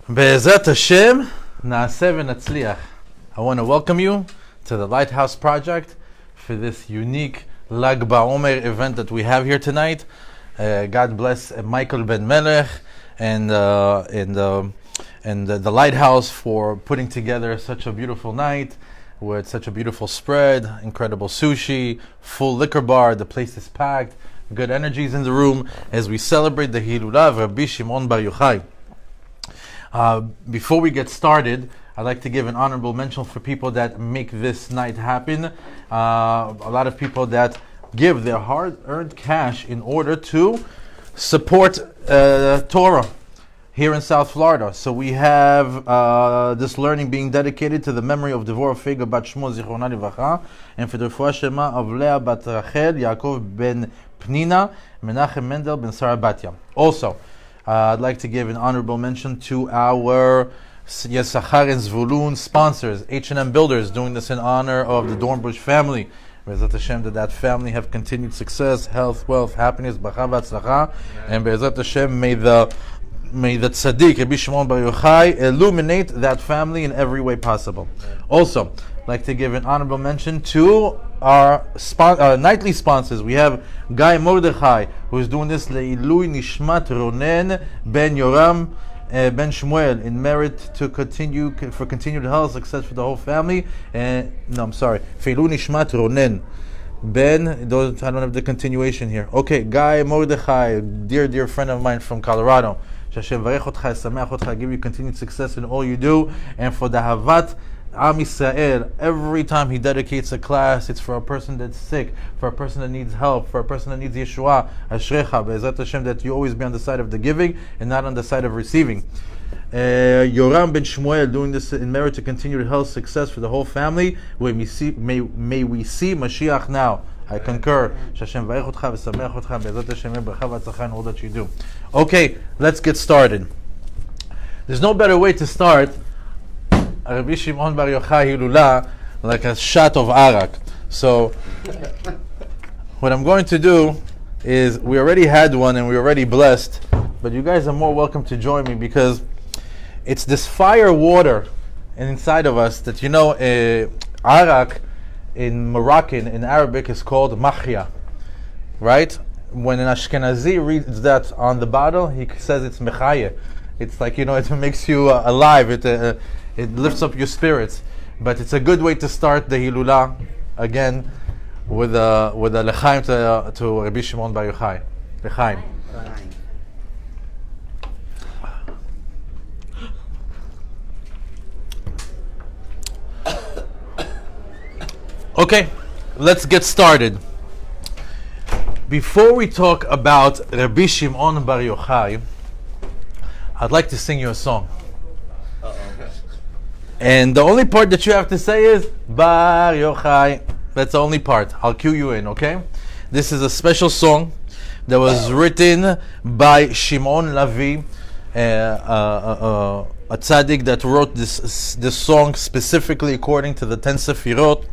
Be'ezrat Hashem, na'aseh v'natzliach. I want to welcome you to the Lighthouse project for this unique Lag BaOmer event that we have here tonight. God bless Michael Ben Melech and the Lighthouse for putting together such a beautiful night with such a beautiful spread, incredible sushi, full liquor bar. The place is packed, good energies in the room as we celebrate the Hilulah of Rabbi Shimon Bar Yochai. Before we get started, I'd like to give an honorable mention for people that make this night happen. A lot of people that give their hard-earned cash in order to support Torah here in South Florida. So we have this learning being dedicated to the memory of Devorah Fega Bat Shmuel Zichronah Livracha, and for the refuah shema of Leah Bat Rachel, Yaakov Ben Pnina, Menachem Mendel Ben Sarah Batya. Also, I'd like to give an honorable mention to our Yisachar and Zvulun sponsors, H&M Builders, doing this in honor of the Dornbush family. Be'ezrat Hashem, that family have continued success, health, wealth, happiness, bracha v'atzlacha, and Be'ezrat Hashem, may the tzaddik, Rabbi Shimon Bar Yochai, illuminate that family in every way possible. Also, I'd like to give an honorable mention to our nightly sponsors. We have Guy Mordechai, who is doing this Le'ilui Nishmat Ronen Ben Yoram Ben Shmuel, in merit to for continued health, success for the whole family. For Le'ilui Nishmat Ronen Ben, I don't have the continuation here. Okay, Guy Mordechai, dear friend of mine from Colorado. Hashem varech otcha, sameach otcha, give you continued success in all you do. And for the Havat Am Yisrael, every time he dedicates a class, it's for a person that's sick, for a person that needs help, for a person that needs Yeshua. Ashrecha, Be'ezrat Hashem, that you always be on the side of the giving and not on the side of receiving. Yoram Ben Shmuel, doing this in merit to continued health, success for the whole family. May we see Mashiach now. I concur. Hashem varech otcha v'sameach otcha, Be'ezrat Hashem bracha v'atzlacha in all that you do. Okay, let's get started. There's no better way to start Rabbi Shimon Bar Yochai Hilulah like a shot of arak. So what I'm going to do is, we already had one and we're already blessed, but you guys are more welcome to join me, because it's this fire water inside of us that, arak in Moroccan, in Arabic, is called mahya, right? When an Ashkenazi reads that on the bottle, he says it's mechaye. It's like, it makes you alive. It lifts up your spirits. But it's a good way to start the Hilulah, again, with a lechaim to Rabbi Shimon Bar Yochai. Lechaim. Okay, let's get started. Before we talk about Rabbi Shimon Bar Yochai, I'd like to sing you a song. And the only part that you have to say is Bar Yochai. That's the only part. I'll cue you in, okay? This is a special song that was written by Shimon Levi, a tzaddik that wrote this song specifically according to the 10 Sefirot.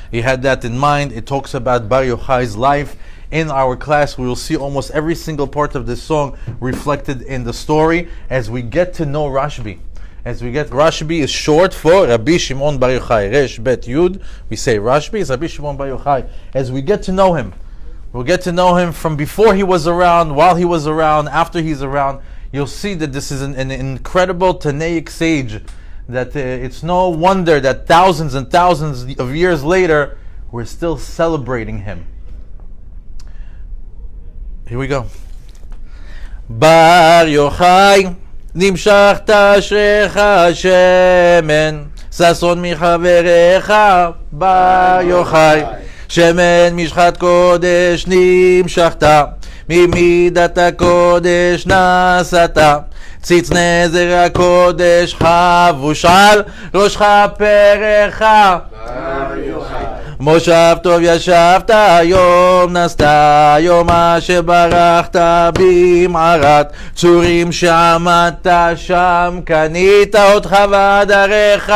He had that in mind. It talks about Bar Yochai's life. In our class, we will see almost every single part of this song reflected in the story as we get to know Rashby. Rashby is short for Rabbi Shimon Bar Yochai. Resh Bet Yud. We say Rashby is Rabbi Shimon Bar Yochai. As we get to know him, we'll get to know him from before he was around, while he was around, after he's around. You'll see that this is an incredible Tanaic sage. That it's no wonder that thousands and thousands of years later, we're still celebrating him. Here we go. Bar Yochai, נמשכת אשריך שמן, ששון מחבריך בר יוחאי, שמן משחת קודש נמשכת, ממידת הקודש נשאת, ציץ נזר הקודש חבוש על ראשך פרח בר יוחאי. מושב טוב ישבת, יום נסת, יום אשר ברכת במערת, צורים שעמדת שם, קנית אותך ועדריך.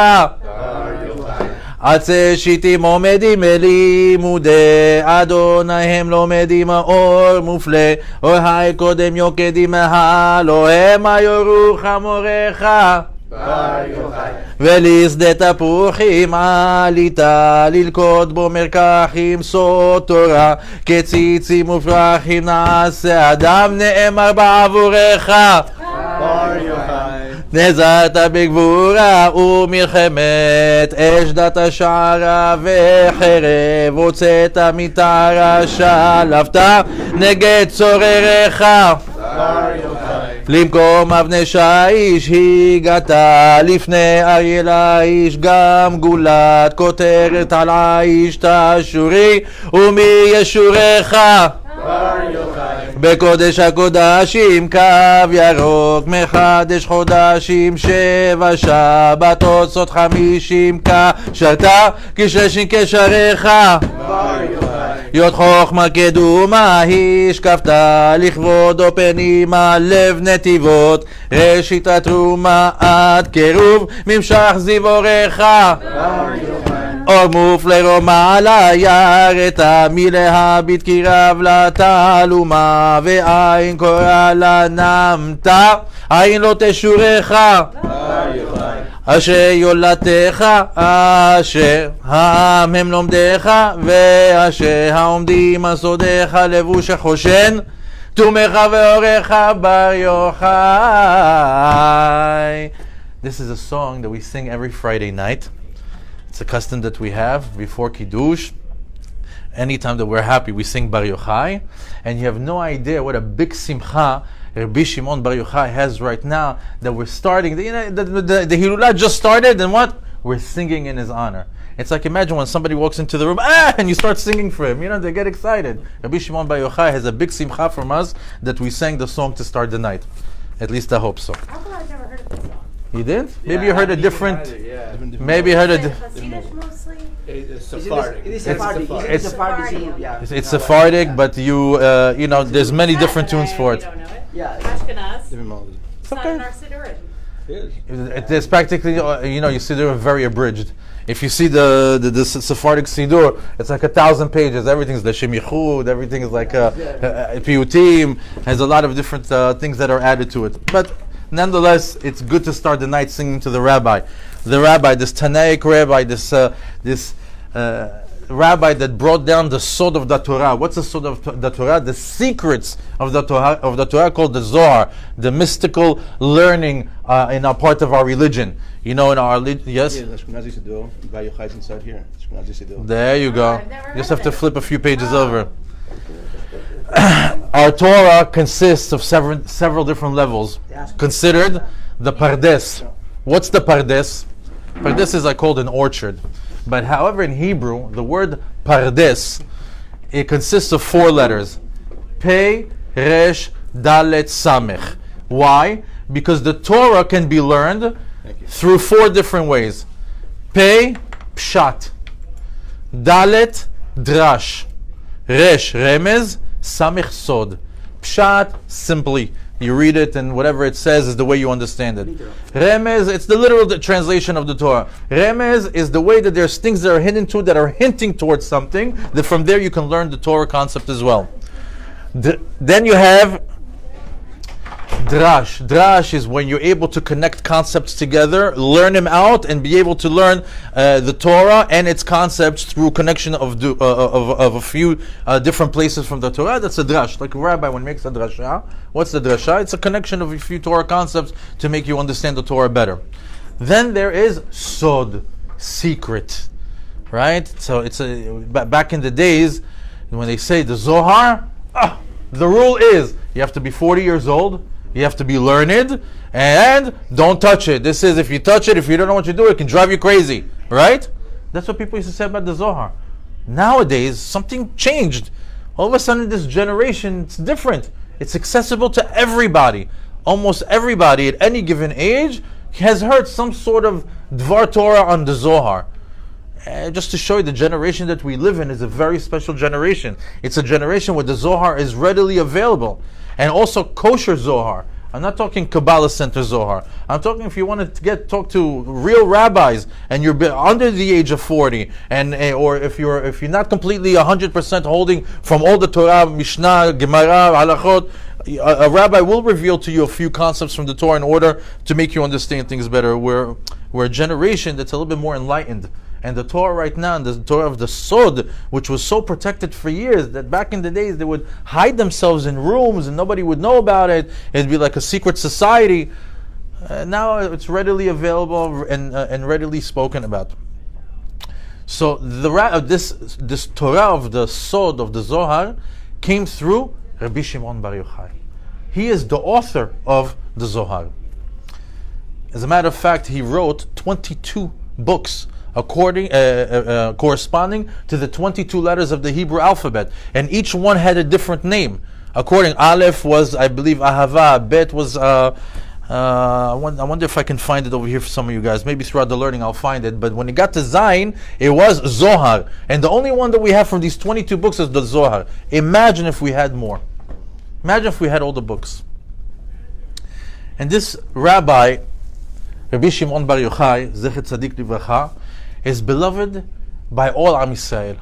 עצי שיטים עומדים לימודי אדוני, הם לומדים האור מופלא, אור היי קודם יוקדים מהלו, המה יורוך מורך. בר יוחאי. ולשדה תפוחים עלית ללכוד בו מרקחים סוד תורה כציצים ופרחים נעשה אדם נאמר בעבורך בר יוחאי. נזרת בגבורה ומלחמת אשדת השערה וחרב הוצאת מתרה שלפת נגד צורריך בר יוחאי. למקום אבני שיש הגעת לפני אריאל האיש גם גולת כותרת על האיש תשורי ומי ישורך בר יוחאי. בקודש הקודשים קו ירוק מחדש חודשים 7 שבתות סוד 50 כשרת כשלשים כשריך בר יוחאי. יות חוכמה קדומה השקפת לכבודו פנימה לב נתיבות ראשית התרומה עד קירוב ממשך זיבורך בר יוחאי. אור מופלא רומעלה יראת מלהביט כי רב לתעלומה ועין קורא לה נמת עין לא תשורך בר יוחאי. אשר יולדתך אשר העם הם לומדיך ואשר העומדים על סודיך לבוש החושן תומך ואורך בר יוחאי. This is a song that we sing every Friday night. It's a custom that we have before Kiddush. Anytime that we're happy, we sing Bar Yochai. And you have no idea what a big simcha Rabbi Shimon Bar Yochai has right now that we're starting. The Hilulah just started, and what? We're singing in his honor. It's like, imagine when somebody walks into the room, and you start singing for him. They get excited. Rabbi Shimon Bar Yochai has a big simcha from us that we sang the song to start the night. At least I hope so. How come I've never heard of this song? You did? Maybe you heard a different. Yeah. Maybe you heard Is a. it Hasidic mostly? It's Sephardic. It is It's- Sephardic. it's- Sephardic. Yeah. It's Sephardic, but there's many different tunes for We it. don't know it. Yeah. Ashkenaz. Different melody. It's not okay. in our Siddurim. It is. It's practically, you see they're very abridged. If you see the Sephardic Siddur, it's like 1,000 pages. Everything's L'Shem Yichud, everything is like Piyutim, has a lot of different things that are added to it. But nonetheless, it's good to start the night singing to the rabbi. The rabbi, this Tanaic rabbi, this rabbi that brought down the Sod of the Torah. What's the Sod of the Torah? The secrets of the Torah called the Zohar, the mystical learning in a part of our religion. In our yes. Yeah, Ashkenazi Siddur. Bar Yochai is inside here. Ashkenazi Siddur. There you go. I've never You just heard have to of it. flip a few pages over. Our Torah consists of several different levels. Considered the Pardes. What's the Pardes? Pardes is called an orchard. But however, in Hebrew, the word Pardes, it consists of 4 letters. Pei, Resh, Dalet, Samech. Why? Because the Torah can be learned through 4 different ways. Pei, Pshat. Dalet, Drash. Resh, Remez. Samech, Sod. Pshat, simply. You read it and whatever it says is the way you understand it. Remez, it's the literal translation of the Torah. Remez is the way that there's things that are hidden to that are hinting towards something, that from there you can learn the Torah concept as well. Then you have Drash. Drash is when you're able to connect concepts together, learn them out, and be able to learn the Torah and its concepts through connection of a few different places from the Torah. That's a drash. Like a rabbi when he makes a drasha. What's the drasha? It's a connection of a few Torah concepts to make you understand the Torah better. Then there is sod, secret, right? So it's back in the days when they say the Zohar. The rule is you have to be 40 years old. You have to be learned, and don't touch it. This is, if you touch it, if you don't know what you do, it can drive you crazy, right? That's what people used to say about the Zohar. Nowadays, something changed. All of a sudden, this generation, it's different. It's accessible to everybody. Almost everybody at any given age has heard some sort of Dvar Torah on the Zohar. Just to show you, the generation that we live in is a very special generation. It's a generation where the Zohar is readily available. And also kosher Zohar. I'm not talking Kabbalah Center Zohar. I'm talking if you want to talk to real rabbis and you're under the age of 40, and or if you're not completely 100% holding from all the Torah, Mishnah, Gemara, Halachot, a rabbi will reveal to you a few concepts from the Torah in order to make you understand things better. We're a generation that's a little bit more enlightened. And the Torah right now, and the Torah of the Sod, which was so protected for years, that back in the days they would hide themselves in rooms and nobody would know about it. It'd be like a secret society. Now it's readily available and readily spoken about. So this Torah of the Sod, of the Zohar, came through Rabbi Shimon Bar Yochai. He is the author of the Zohar. As a matter of fact, he wrote 22 books corresponding to the 22 letters of the Hebrew alphabet, and each one had a different name. According, Aleph was, I believe, Ahava. Bet was, I wonder if I can find it over here for some of you guys. Maybe throughout the learning I'll find it. But when it got to Zayin, it was Zohar, and the only one that we have from these 22 books is the Zohar. Imagine if we had more. Imagine if we had all the books. And this rabbi, Rabbi Shimon Bar Yochai, Zecher Tzadik Livracha, is beloved by all Am Yisrael.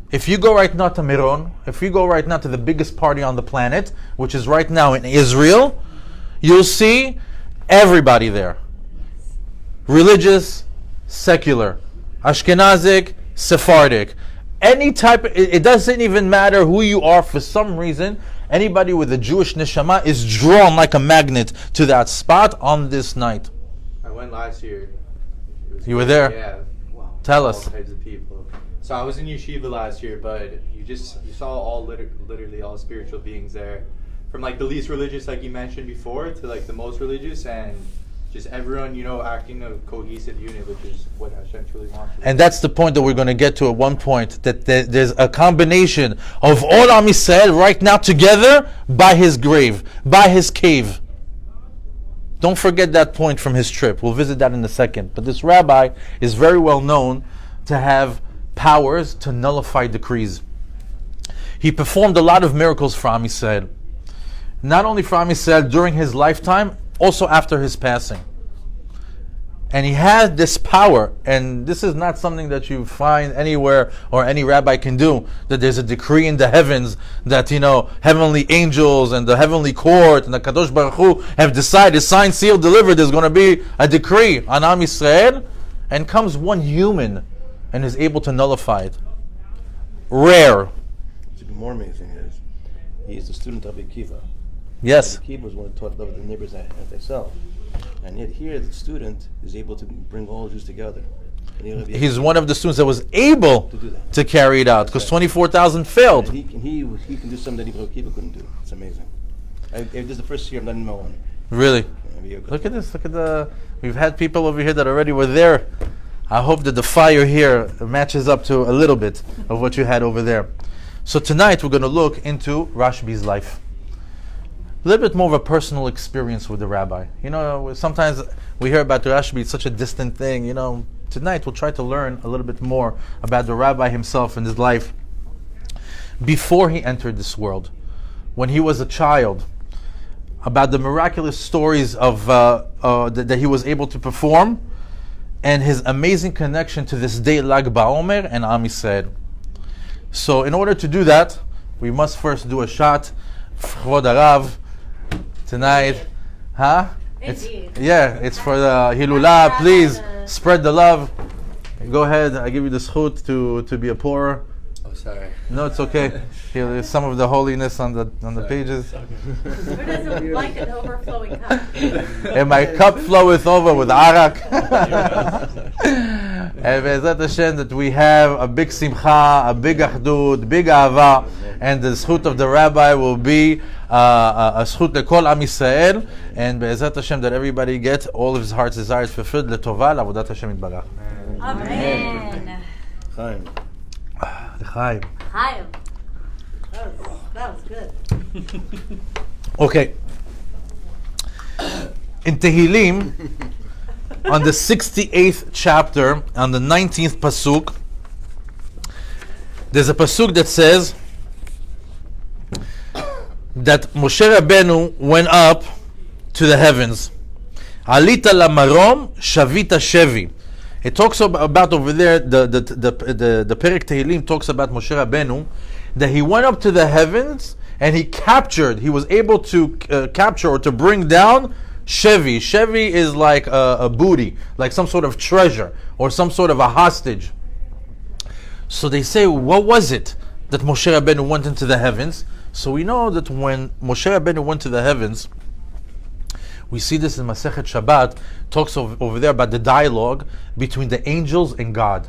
If you go right now to Miron, if you go right now to the biggest party on the planet, which is right now in Israel, you'll see everybody there. Religious, secular, Ashkenazic, Sephardic. Any type, it doesn't even matter who you are. For some reason, anybody with a Jewish neshama is drawn like a magnet to that spot on this night. I went last year. You were there? Yeah. Wow. Tell all us. Types of people. So I was in yeshiva last year, but you saw all literally all spiritual beings there, from like the least religious, like you mentioned before, to like the most religious, and just everyone, acting a cohesive unit, which is what Hashem truly wants. And that's the point that we're going to get to at one point, that there's a combination of all Am Yisrael right now together by his grave, by his cave. Don't forget that point from his trip. We'll visit that in a second. But this rabbi is very well known to have powers to nullify decrees. He performed a lot of miracles for Am Yisrael. Not only for Am Yisrael during his lifetime, also after his passing. And he had this power, and this is not something that you find anywhere or any rabbi can do, that there's a decree in the heavens that, heavenly angels and the heavenly court and the Kadosh Baruch Hu have decided, signed, sealed, delivered, there's going to be a decree on Am Yisrael, and comes one human and is able to nullify it. Rare. What's even more amazing is he is the student of Akiva. Yes. Akiva was one who taught love of the neighbors as thyself. And yet here the student is able to bring all Jews together. He's one of the students that was able to do that, to carry it out, because 24,000 failed. And he can do something that Akiva couldn't do. It's amazing. This is the first year I'm not in Melon. Really? Look at this. We've had people over here that already were there. I hope that the fire here matches up to a little bit of what you had over there. So tonight we're going to look into Rashby's life. A little bit more of a personal experience with the rabbi. Sometimes we hear about the Rashby, it's such a distant thing. Tonight we'll try to learn a little bit more about the rabbi himself and his life before he entered this world, when he was a child, about the miraculous stories of that he was able to perform, and his amazing connection to this day, Lag BaOmer and Am Yisrael. So in order to do that, we must first do a shot. Chvod Harav. Tonight, It's for the Hilulah. Please spread the love. Go ahead. I give you the zchut to be a pourer. Oh, sorry. No, it's okay. Here is some of the holiness on the pages. Who doesn't like an overflowing cup? And my cup floweth over with arak. And Be'ezrat Hashem, that we have a big simcha, a big achdut, big ahava, and the zchut of the rabbi will be a zchut lekol Am Yisrael, and Be'ezrat Hashem, that everybody get all of his heart's desires fulfilled letova l'avodat Hashem yitbarach. Amen. Chaim. L'chaim. Chaim. That was good. Okay. In Tehillim, on the 68th chapter, on the 19th pasuk, there's a pasuk that says that Moshe Rabbeinu went up to the heavens. Alita lamarom shavita shevi. It talks about over there, the Perek Tehillim talks about Moshe Rabbeinu, that he went up to the heavens and he was able to capture or to bring down Shevi. Shevi is like a booty, like some sort of treasure or some sort of a hostage. So they say, what was it that Moshe Rabbeinu went into the heavens? So we know that when Moshe Rabbeinu went to the heavens, we see this in Masechet Shabbat, talks over there about the dialogue between the angels and God.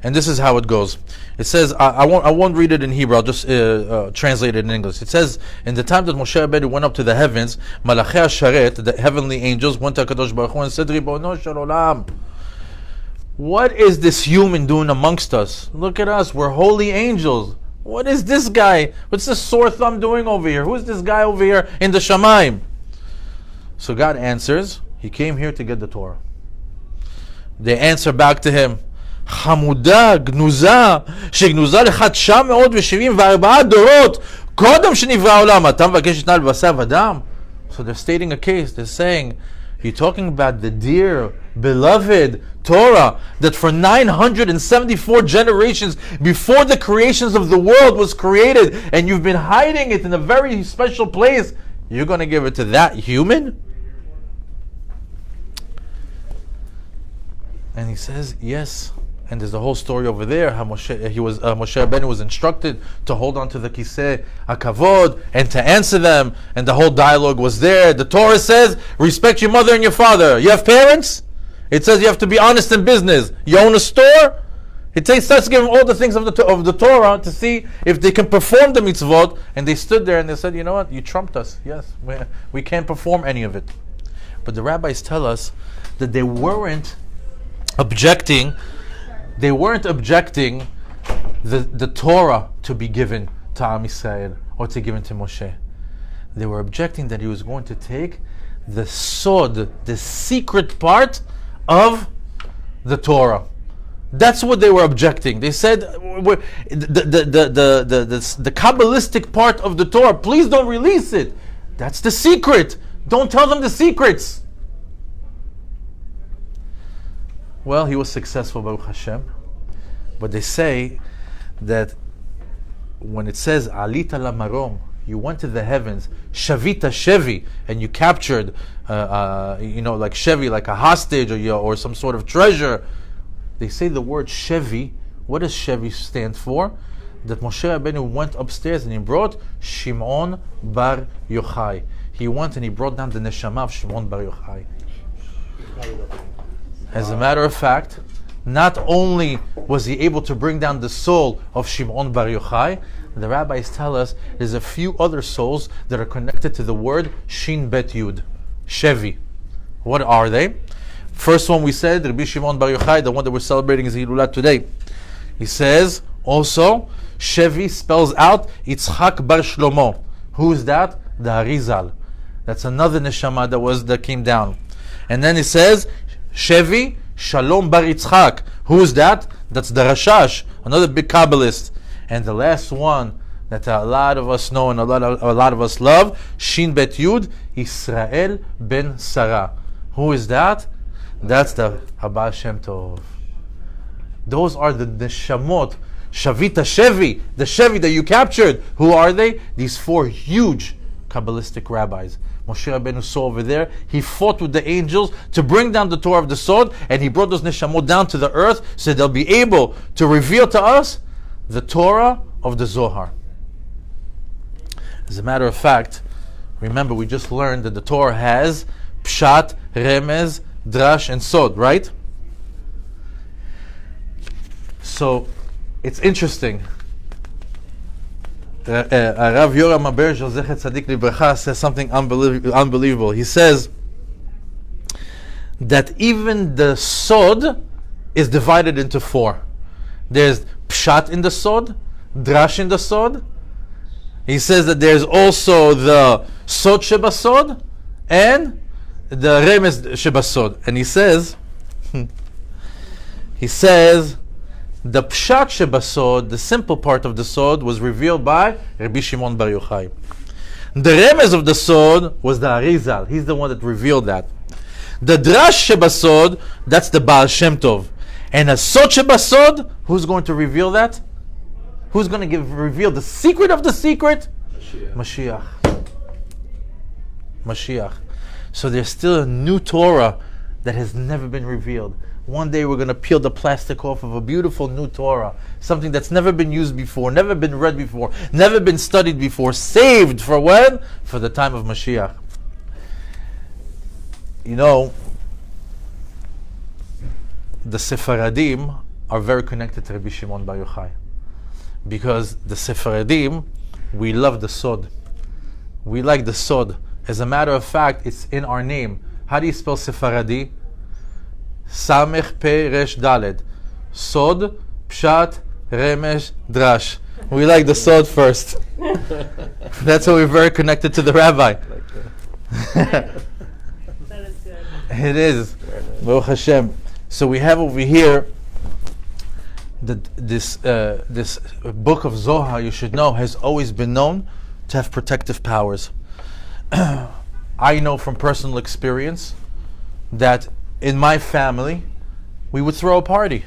And this is how it goes. It says, I won't read it in Hebrew, I'll just translate it in English. It says, in the time that Moshe Rabbeinu went up to the heavens, Malachei HaSharet, the heavenly angels, went to HaKadosh Baruch Hu and said, Ribono shel olam, what is this human doing amongst us? Look at us, we're holy angels. What is this guy? What's this sore thumb doing over here? Who's this guy over here in the Shamayim? So God answers, he came here to get the Torah. They answer back to him, חמודה, גנוזה, שגנוזה לך 974 דורות, קודם שנברא העולם, אתה מבקש שתנהל בשר ודם? So they're stating a case, they're saying, you're talking about the dear, beloved Torah that for 974 generations before the creations of the world was created, and you've been hiding it in a very special place, you're going to give it to that human? And he says, yes. And there's a whole story over there how Moshe Rabbeinu was instructed to hold on to the kiseh hakavod and to answer them, and the whole dialogue was there. The Torah says, respect your mother and your father. You have parents? It says you have to be honest in business. You own a store? It starts giving all the things of the Torah to see if they can perform the mitzvot. And they stood there and they said, you know what, you trumped us. Yes, we can't perform any of it. But the rabbis tell us that they weren't objecting the Torah to be given to Am Yisrael or to given to Moshe. They were objecting that he was going to take the sod, the secret part of the Torah. That's what they were objecting. They said the Kabbalistic part of the Torah, please don't release it. That's the secret. Don't tell them the secrets. Well, he was successful, Baruch Hashem. But they say that when it says Alita lamarom, you went to the heavens, Shavita Shevi, and you captured, like Shevi, like a hostage or some sort of treasure. They say the word Shevi. What does Shevi stand for? That Moshe Rabbeinu went upstairs and he brought Shimon bar Yochai. He went and he brought down the neshama of Shimon bar Yochai. As a matter of fact, not only was he able to bring down the soul of Shimon bar Yochai, the rabbis tell us there's a few other souls that are connected to the word Shin Bet Yud, Shevi. What are they? First one we said, Rabbi Shimon bar Yochai, the one that we're celebrating is Hilulat today. He says also, Shevi spells out Yitzchak bar Shlomo. Who is that? The Harizal. That's another neshama that came down. And then he says, Shevi Shalom bar Yitzchak. Who is that? That's the Rashash, another big Kabbalist. And the last one that a lot of us know and a lot of us love, Shin Bet Yud, Israel ben Sarah. Who is that? That's the Habal Shem Tov. Those are the Neshamot, Shavita Shevi, the Shevi that you captured. Who are they? These four huge Kabbalistic rabbis. Moshe Rabbeinu saw over there, he fought with the angels to bring down the Torah of the sword, and he brought those Neshamot down to the earth so they'll be able to reveal to us the Torah of the Zohar. As a matter of fact, remember we just learned that the Torah has Pshat, Remez, Drash, and Sod, right? So, it's interesting. Rav Yoram Aberger Zechet Tzadik Libracha says something unbelievable. He says that even the Sod is divided into four. There's Pshat in the Sod, Drash in the Sod. He says that there's also the Sod Shebasod and the Remez Shebasod. And he says the Pshat Shebasod, the simple part of the Sod, was revealed by Rabbi Shimon bar Yochai. The Remez of the Sod was the Arizal. He's the one that revealed that. The Drash Shebasod, that's the Baal Shem Tov. And a Sod Shebasod, who's going to reveal that? Who's going to reveal the secret of the secret? Mashiach. Mashiach. So there's still a new Torah that has never been revealed. One day we're going to peel the plastic off of a beautiful new Torah. Something that's never been used before, never been read before, never been studied before. Saved for when? For the time of Mashiach. You know, the Sephardim are very connected to Rabbi Shimon Bar Yochai. Because the Sephardim, we love the Sod. We like the Sod. As a matter of fact, it's in our name. How do you spell Sephardi? Samech Pe Resh Daled. Sod, Pshat, Remesh, Drash. We like the Sod first. That's why we're very connected to the rabbi. That is good. It is. Baruch Hashem. So we have over here this book of Zohar, you should know, has always been known to have protective powers. I know from personal experience that in my family we would throw a party.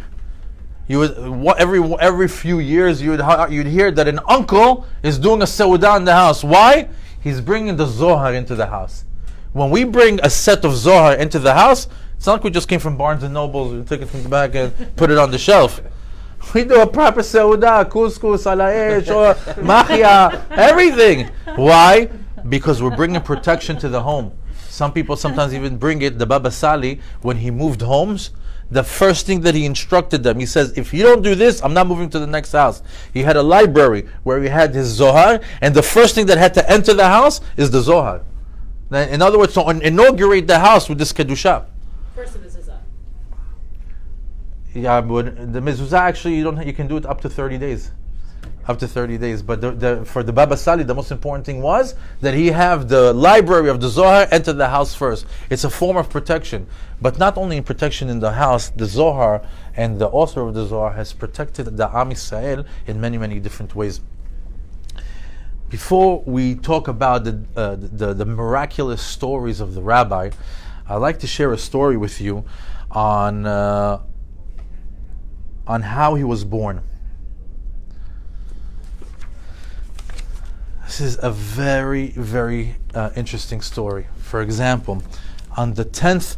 You would every few years you'd hear that an uncle is doing a seudah in the house. Why? He's bringing the Zohar into the house. When we bring a set of Zohar into the house, it's not like we just came from Barnes and Nobles and took it from the back and put it on the shelf. We do a proper seudah, couscous, alaesh, or machia, everything. Why? Because we're bringing protection to the home. Some people sometimes even bring it. The Baba Sali, when he moved homes, the first thing that he instructed them, he says, if you don't do this, I'm not moving to the next house. He had a library where he had his Zohar, and the first thing that had to enter the house is the Zohar. In other words, to inaugurate the house with this Kedusha. First of mezuzah. Yeah, but the mezuzah actually you can do it up to 30 days. Up to 30 days. But for the Baba Sali, the most important thing was that he have the library of the Zohar enter the house first. It's a form of protection. But not only in protection in the house, the Zohar and the author of the Zohar has protected the Am Yisrael in many, many different ways. Before we talk about the miraculous stories of the rabbi, I'd like to share a story with you on how he was born. This is a very, very interesting story. For example, on the 10th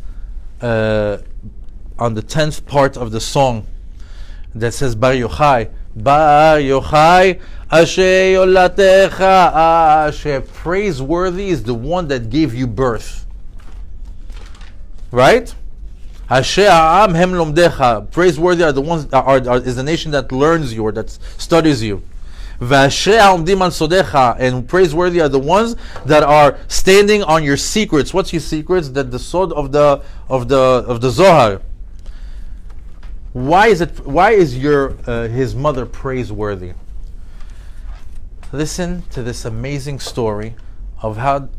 part of the song that says Bar Yochai, Bar Yochai, Asher Yolatecha, Asher, praiseworthy is the one that gave you birth. Right? Asher Ha'am Hem Lomdecha, praiseworthy are the ones is the nation that learns you or that studies you. V'ashrei ha'omdim al sodecha, and praiseworthy are the ones that are standing on your secrets. What's your secrets? That the sod of the Zohar. Why is his mother praiseworthy? Listen to this amazing story of how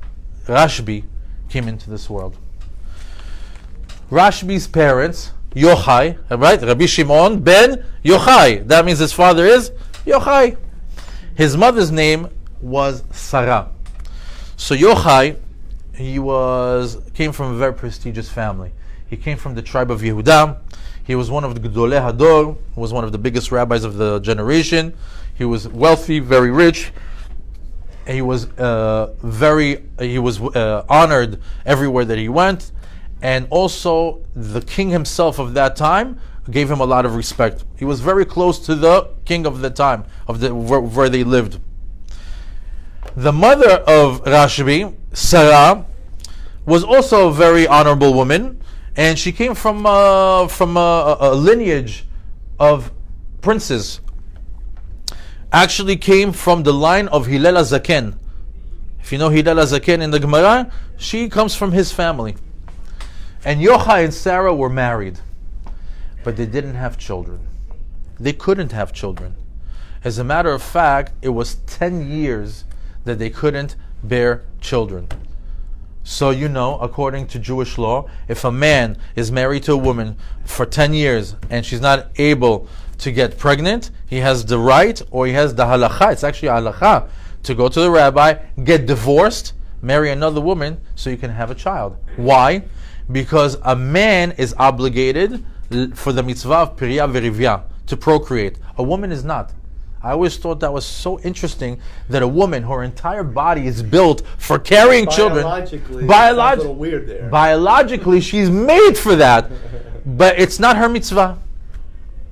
Rashby came into this world. Rashby's parents, Yochai, right? Rabbi Shimon ben Yochai. That means his father is Yochai. His mother's name was Sarah. So Yochai, he came from a very prestigious family. He came from the tribe of Yehuda. He was one of the Gedolei Hador, was one of the biggest rabbis of the generation. He was wealthy, very rich. He was honored everywhere that he went, and also the king himself of that time gave him a lot of respect. He was very close to the king of the time, where they lived. The mother of Rashby, Sarah, was also a very honorable woman, and she came from a lineage of princes. Actually came from the line of Hillel HaZaken. If you know Hillel HaZaken in the Gemara, she comes from his family. And Yochai and Sarah were married, but they didn't have children. They couldn't have children. As a matter of fact, it was 10 years that they couldn't bear children. So you know, according to Jewish law, if a man is married to a woman for 10 years and she's not able to get pregnant, he has the right, or he has the halacha, it's actually a halacha, to go to the rabbi, get divorced, marry another woman so you can have a child. Why? Because a man is obligated for the mitzvah of Pirya Verivya, to procreate. A woman is not. I always thought that was so interesting that a woman, her entire body is built for carrying children. Biologically, it's a little weird there. Biologically, she's made for that. But it's not her mitzvah.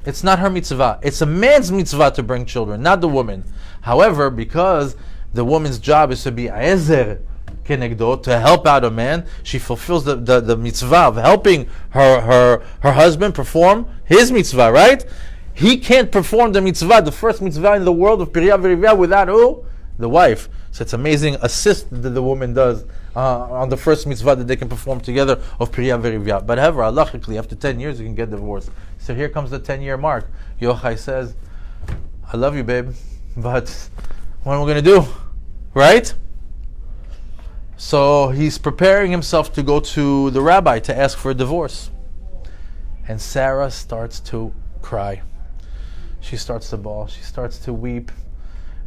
It's not her mitzvah. It's a man's mitzvah to bring children, not the woman. However, because the woman's job is to be ezer kenegdo, to help out a man, she fulfills the mitzvah of helping her husband perform his mitzvah, right? He can't perform the mitzvah, the first mitzvah in the world of Pirya V'Rivya, without who? The wife. So it's amazing assist that the woman does on the first mitzvah that they can perform together of Pirya V'Rivya. But however, halachically, after 10 years, you can get divorced. So here comes the 10-year mark. Yochai says, I love you, babe, but what am I going to do? Right? So he's preparing himself to go to the rabbi to ask for a divorce. And Sarah starts to cry. She starts to bawl. She starts to weep.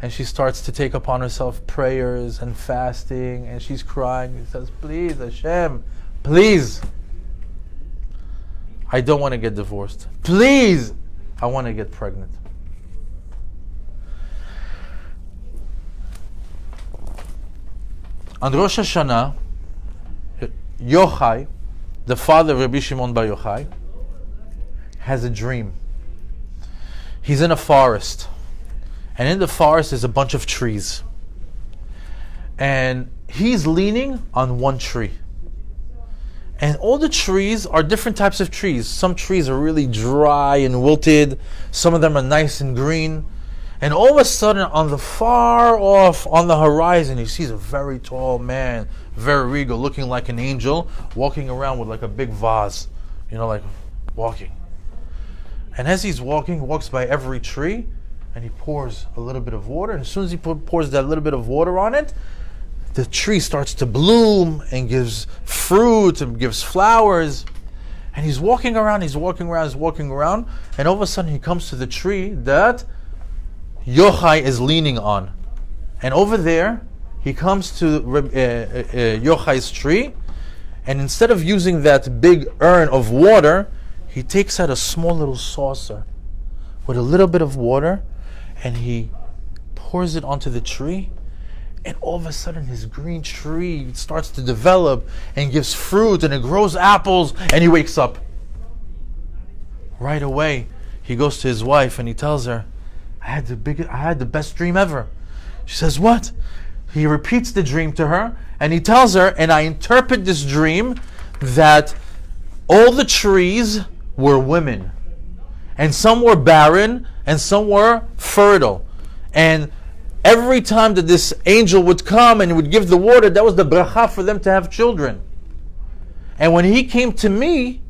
And she starts to take upon herself prayers and fasting. And she's crying. She says, please, Hashem, please. I don't want to get divorced. Please, I want to get pregnant. On Rosh Hashanah, Yochai, the father of Rabbi Shimon Bar Yochai, has a dream. He's in a forest. And in the forest is a bunch of trees. And he's leaning on one tree. And all the trees are different types of trees. Some trees are really dry and wilted. Some of them are nice and green. And all of a sudden, on the far off, on the horizon, he sees a very tall man, very regal, looking like an angel, walking around with like a big vase, like walking. And as he's walking, he walks by every tree, and he pours a little bit of water. And as soon as he pours that little bit of water on it, the tree starts to bloom and gives fruit and gives flowers. And he's walking around, and all of a sudden he comes to the tree that Yochai is leaning on. And over there, he comes to Yochai's tree, and instead of using that big urn of water, he takes out a small little saucer with a little bit of water, and he pours it onto the tree, and all of a sudden his green tree starts to develop and gives fruit, and it grows apples, and he wakes up. Right away, he goes to his wife and he tells her, I had the best dream ever. She says, what? He repeats the dream to her, and he tells her, and I interpret this dream that all the trees were women, and some were barren, and some were fertile. And every time that this angel would come and would give the water, that was the bracha for them to have children. And when he came to me,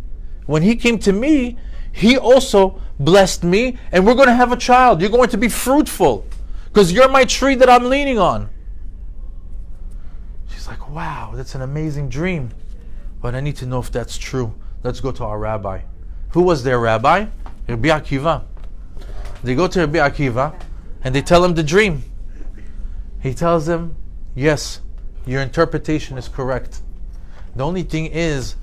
he also blessed me, and we're going to have a child. You're going to be fruitful because you're my tree that I'm leaning on. She's like, wow, that's an amazing dream, but I need to know if that's true. Let's go to our rabbi. Who was their rabbi? Rabbi Akiva. They go to Rabbi Akiva and they tell him the dream. He tells them, yes, your interpretation is correct. The only thing is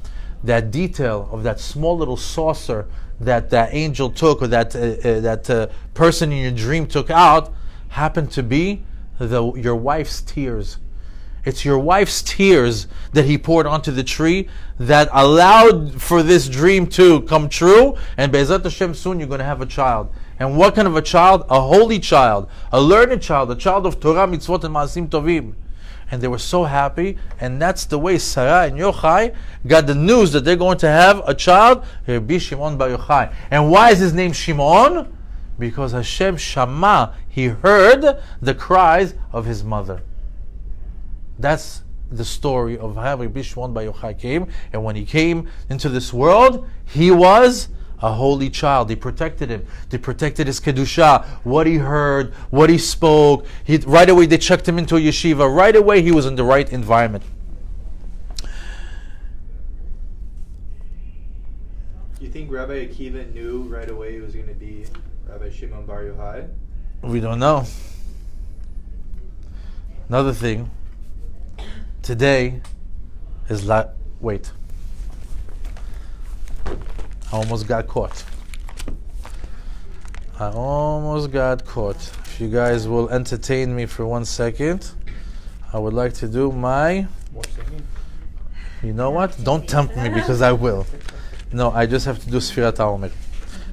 that detail of that small little saucer that angel took, or that person in your dream took out, happened to be your wife's tears. It's your wife's tears that he poured onto the tree that allowed for this dream to come true. And Be'ezrat Hashem, soon you're going to have a child. And what kind of a child? A holy child, a learned child, a child of Torah, mitzvot, and maasim tovim. And they were so happy, and that's the way Sarah and Yochai got the news that they're going to have a child, Rabbi Shimon Bar Yochai. And why is his name Shimon? Because Hashem Shama, he heard the cries of his mother. That's the story of how Rabbi Shimon Bar Yochai came. And when he came into this world, he was a holy child. They protected him. They protected his kedusha, what he heard, what he spoke. Right away they checked him into a yeshiva. Right away he was in the right environment. You think Rabbi Akiva knew right away he was going to be Rabbi Shimon Bar Yochai? We don't know. Another thing. Today is wait. I almost got caught. I almost got caught. If you guys will entertain me for 1 second, I would like to do my... You know what? Don't tempt me because I will. No, I just have to do Sfirat HaOmer.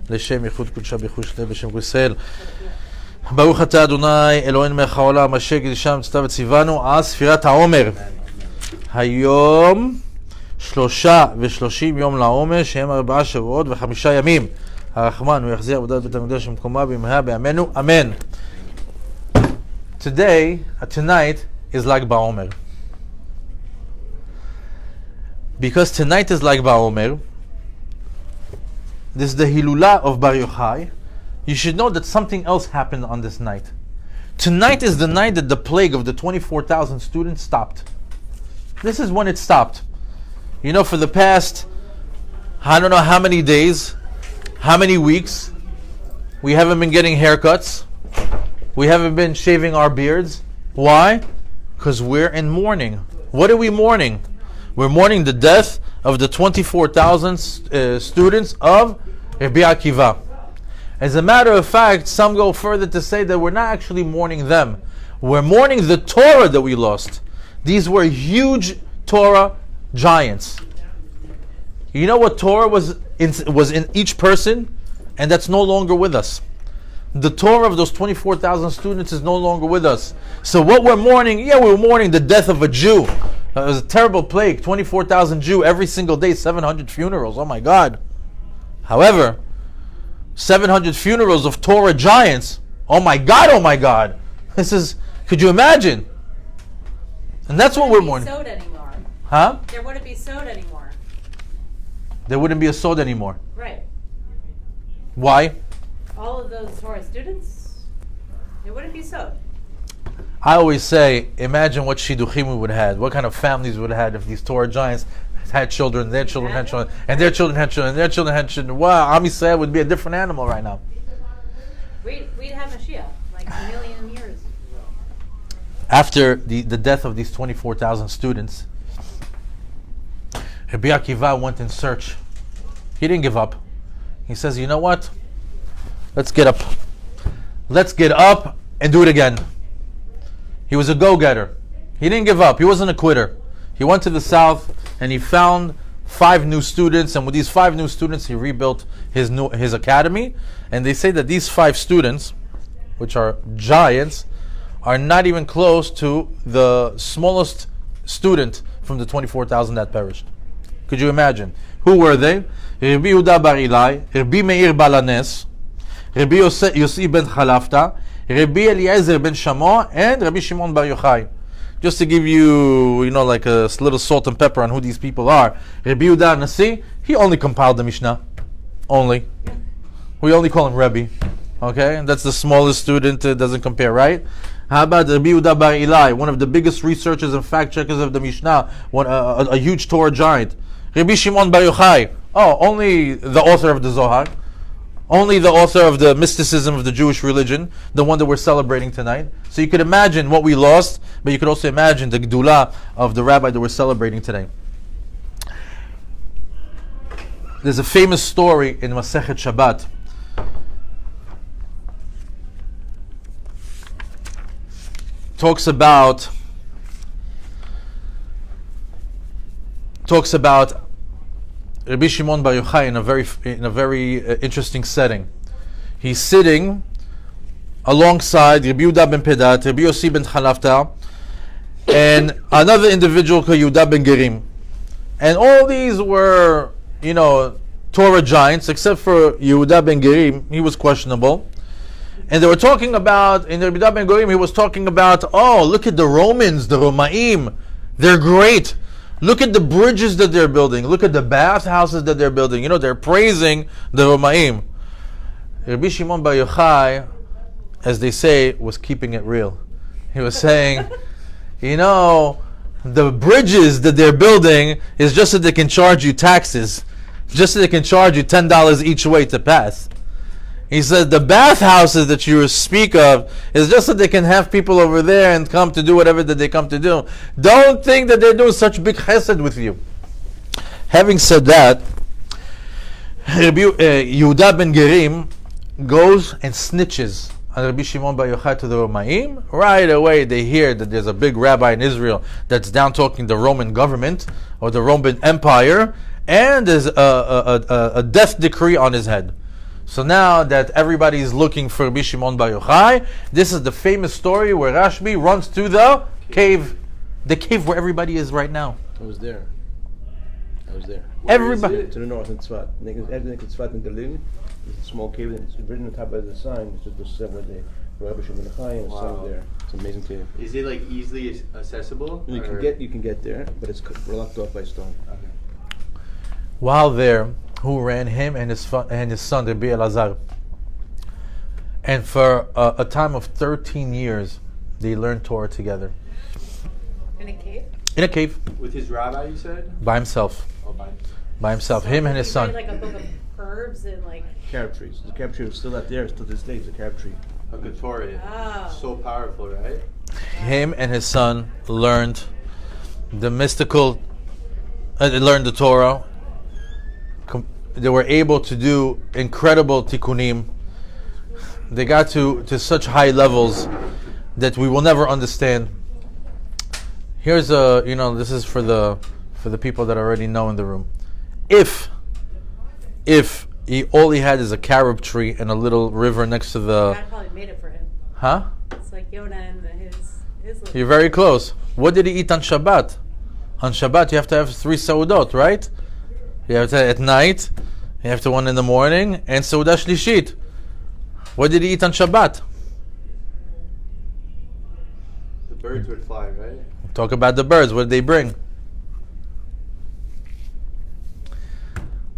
לשם ייחוד קודשה בחוש לב בשם כוסל. ברוך אתה אדוני אלוהינו מלך העולם אשר קדישנו מצוותיו וציוונו על ספירת העומר. היום 33 יום לעומר שהם 4 שבועות ו5 ימים. הרחמן הוא יחזיר עבודת בית המקדש במקומה במהרה בימינו אמן. Tonight is like Ba'omer. Because tonight is like Ba'omer, this is the Hilulah of Bar Yochai. You should know that something else happened on this night. Tonight is the night that the plague of the 24,000 students stopped. This is when it stopped. You know, for the past, I don't know how many days, how many weeks, we haven't been getting haircuts. We haven't been shaving our beards. Why? Because we're in mourning. What are we mourning? We're mourning the death of the 24,000 students of Rabbi Akiva. As a matter of fact, some go further to say that we're not actually mourning them. We're mourning the Torah that we lost. These were huge Torah giants. You know what Torah was in each person? And that's no longer with us. The Torah of those 24,000 students is no longer with us. So what we're mourning, we're mourning the death of a Jew. It was a terrible plague. 24,000 Jew every single day, 700 funerals. Oh my God. However, 700 funerals of Torah giants. Oh my God, oh my God. Could you imagine? And that's what we're mourning. Sewed anymore. Huh? There wouldn't be sewed anymore. There wouldn't be a sword anymore. Right. Why? All of those Torah students, they wouldn't be sewed. I always say, imagine what shidduchim we would have had, what kind of families we would have had if these Torah giants had children, their children had children, and their children had children, and their children had children. Wow, Am Yisrael would be a different animal right now. We'd have Mashiach, like a million years. After the death of these 24,000 students, Rabbi Akiva went in search. He didn't give up. He says, you know what? Let's get up. Let's get up and do it again. He was a go-getter. He didn't give up. He wasn't a quitter. He went to the south and he found 5 new students, and with these 5 new students he rebuilt his academy. And they say that these 5 students, which are giants, are not even close to the smallest student from the 24,000 that perished. Could you imagine? Who were they? Rabbi Yehuda bar Ilai, Rabbi Meir balanes, Rabbi Yossi ben Chalafta, Rabbi Eliezer ben Shamo, and Rabbi Shimon bar Yochai. Just to give you, like a little salt and pepper on who these people are. Rabbi Yehuda Nasi, he only compiled the Mishnah. Only. We only call him Rebbe. Okay? And that's the smallest student, doesn't compare, right? How about Rabbi Yehuda bar Ilai, one of the biggest researchers and fact checkers of the Mishnah, a huge Torah giant. Rabbi Shimon bar Yochai, only the author of the Zohar. Only the author of the mysticism of the Jewish religion, the one that we're celebrating tonight. So you could imagine what we lost, but you could also imagine the Gdula of the rabbi that we're celebrating today. There's a famous story in Masechet Shabbat. Talks about Rabbi Shimon bar Yochai in a very interesting setting. He's sitting alongside Rabbi Yehuda ben Pedat, Rabbi Yossi ben Chalafta, and another individual called Yehuda ben Gerim. And all these were, Torah giants, except for Yehuda ben Gerim. He was questionable. And they were talking about, in Rabbi Yehuda ben Gerim, he was talking about, look at the Romans, the Romaim. They're great. Look at the bridges that they're building. Look at the bathhouses that they're building. They're praising the Romaim. Rabbi Shimon bar Yochai, as they say, was keeping it real. He was saying, the bridges that they're building is just so they can charge you taxes. Just so they can charge you $10 each way to pass. He said the bathhouses that you speak of is just so they can have people over there and come to do whatever that they come to do. Don't think that they're doing such big chesed with you. Having said that, Yehuda ben Gerim goes and snitches on Rabbi Shimon Bar Yochai to the Romaim. Right away they hear that there's a big rabbi in Israel that's down talking the Roman government or the Roman Empire, and there's a death decree on his head. So now that everybody is looking for Rabbi Shimon Bar Yochai, this is the famous story where Rashby runs to the cave where everybody is right now. I was there. Everybody. To the north in Tzfat. Everything in Tzfat and Galil. It's a small cave, and it's written on top of the sign. It's just where the Rabbi Shimon Bar Yochai and Wow. there. It's an amazing cave. Is it like easily accessible? You can get there, but it's blocked off by stone. Okay. While there, who ran him and his son Rabbi Elazar. And for a time of 13 years, they learned Torah together. In a cave? In a cave, With his rabbi, you said? by himself. Oh, mine. By himself, So him and did his he son. write, like a book of herbs and like. Carob trees. The carob tree is still out there. Still to this day, it's a carob tree. A good Torah. Oh. So powerful, right? Him and his son learned the mystical, they learned the Torah. They were able to do incredible tikkunim. They got to such high levels that we will never understand. Here's this is for the people that already know in the room. If all he had is a carob tree and a little river next to the, God probably made it for him. huh? It's like Yonah and his little. You're very close. What did he eat on Shabbat? On Shabbat, you have to have 3 saudot, right? You have to at night, you have to one in the morning, and Saudah Shlishit. What did he eat on Shabbat? The birds would fly, right? Talk about the birds. What did they bring?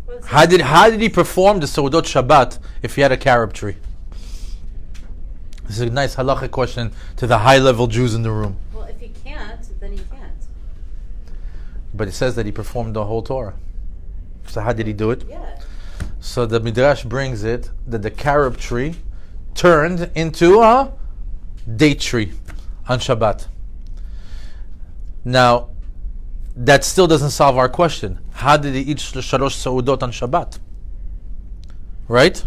What's How did he perform the Saudot Shabbat if he had a carob tree? This is a nice halachic question to the high-level Jews in the room. Well, if he can't, then he can't. But it says that he performed the whole Torah. So how did he do it? Yeah. So the Midrash brings it that the carob tree turned into a date tree on Shabbat. Now, that still doesn't solve our question. How did he eat shalosh saudot on Shabbat? Right?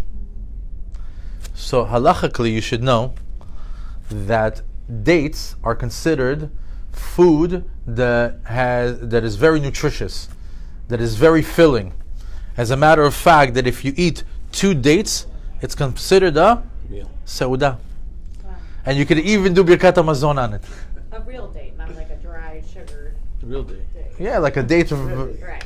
So halachically, you should know that dates are considered food that is very nutritious, that is very filling. As a matter of fact, that if you eat 2 dates, it's considered a Meal. seudah. Wow. And you could even do birkat hamazon on it. A real date, not like a dry sugar The real day. date. Yeah, like a date. Right.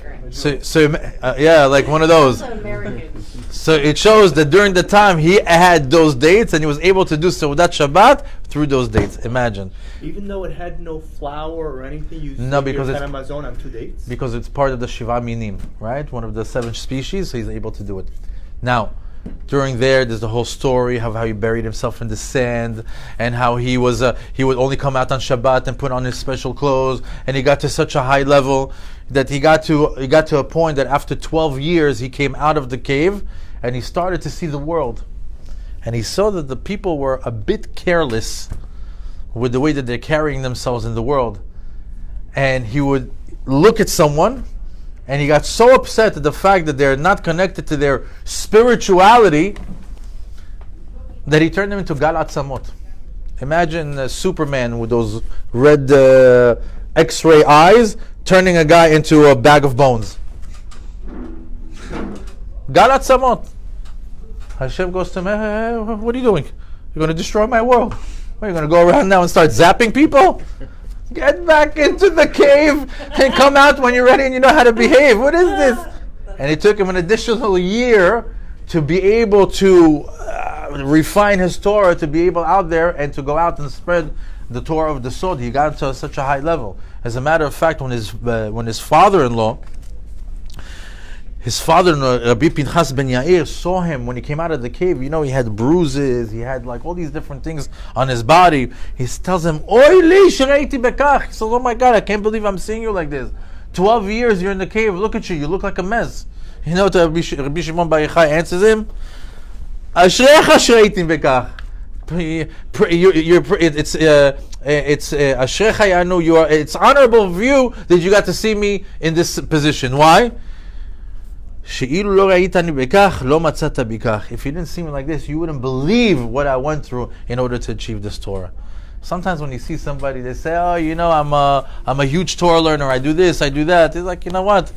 Yeah, like one of those. Also American. So it shows that during the time he had those dates and he was able to do Seudat Shabbat through those dates. Imagine. Even though it had no flour or anything, you No, say because your it's- Amazon on 2 dates. Because it's part of the Shiva Minim, right? One of the 7 species, so he's able to do it. Now, during there's the whole story of how he buried himself in the sand, and how he would only come out on Shabbat and put on his special clothes, and he got to such a high level that he got to a point that after 12 years he came out of the cave and he started to see the world, and he saw that the people were a bit careless with the way that they're carrying themselves in the world, and he would look at someone. And he got so upset at the fact that they're not connected to their spirituality that he turned them into Gal Atzamot. Imagine Superman with those red X-ray eyes turning a guy into a bag of bones. Gal Atzamot. Hashem goes to him, hey, what are you doing? You're going to destroy my world. What, you're going to go around now and start zapping people? Get back into the cave and come out when you're ready and you know how to behave. What is this? And it took him an additional year to be able to refine his Torah, to be able out there and to go out and spread the Torah of the Sod. He got to such a high level. As a matter of fact, when his father-in-law, Rabbi Pinchas ben Yair, saw him when he came out of the cave. You know, he had bruises, he had like all these different things on his body. He tells him, Oy li shreiti bekach. He says, oh my God, I can't believe I'm seeing you like this. 12 years you're in the cave, look at you, you look like a mess. You know what Rabbi Shimon Bar Yochai answers him? Ashrecha shreiti bekach. It's Ashrecha Yanu. It's honorable of you that you got to see me in this position. Why? שאילו לא ראיתני בכך, לא מצאת בכך. If you didn't see me like this, you wouldn't believe what I went through in order to achieve this Torah. Sometimes when you see somebody, they say, oh, you know, I'm a huge Torah learner, I do this, I do that. It's like, you know what?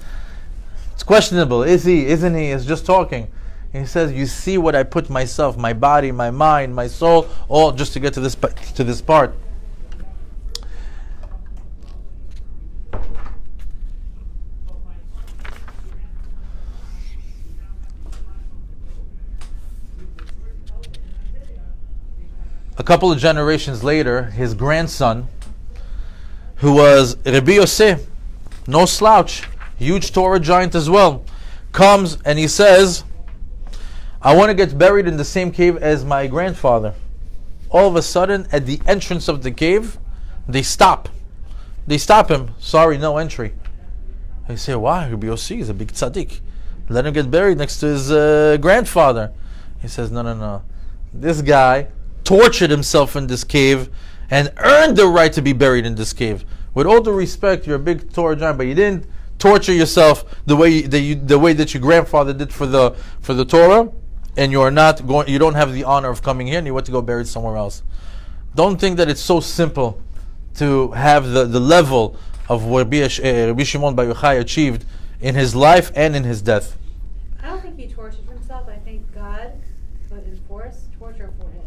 It's questionable. Is he? Isn't he? It's just talking. And he says, you see what I put myself, my body, my mind, my soul, all just to get to this part. A couple of generations later, his grandson, who was Rabbi Yosef, no slouch, huge Torah giant as well, comes and he says, I want to get buried in the same cave as my grandfather. All of a sudden, at the entrance of the cave, they stop. They stop him. Sorry, no entry. They say, why? Rabbi Yossi is a big tzaddik. Let him get buried next to his grandfather. He says, no. This guy tortured himself in this cave and earned the right to be buried in this cave. With all due respect, you're a big Torah giant, but you didn't torture yourself the way that your grandfather did for the Torah, and you don't have the honor of coming here, and you want to go buried somewhere else. Don't think that it's so simple to have the level of what Rabbi Shimon Bar Yochai achieved in his life and in his death. I don't think he tortured himself. I think God would enforce torture for him.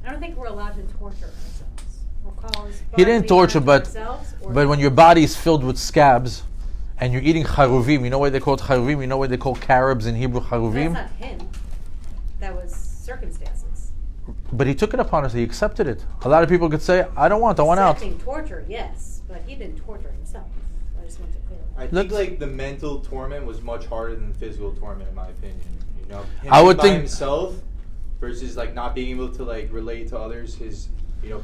I don't think we're allowed to torture ourselves. Or cause He didn't torture, but but when your body is filled with scabs and you're eating charuvim, you know why they call it charuvim? You know why they call carobs in Hebrew charuvim? that's not him. That was circumstances. But he took it upon us. He accepted it. A lot of people could say, I want out. Accepting torture, yes, but he didn't torture himself. I just want to clarify. I think like the mental torment was much harder than the physical torment, in my opinion. You know, him I would by think himself versus like not being able to like relate to others, his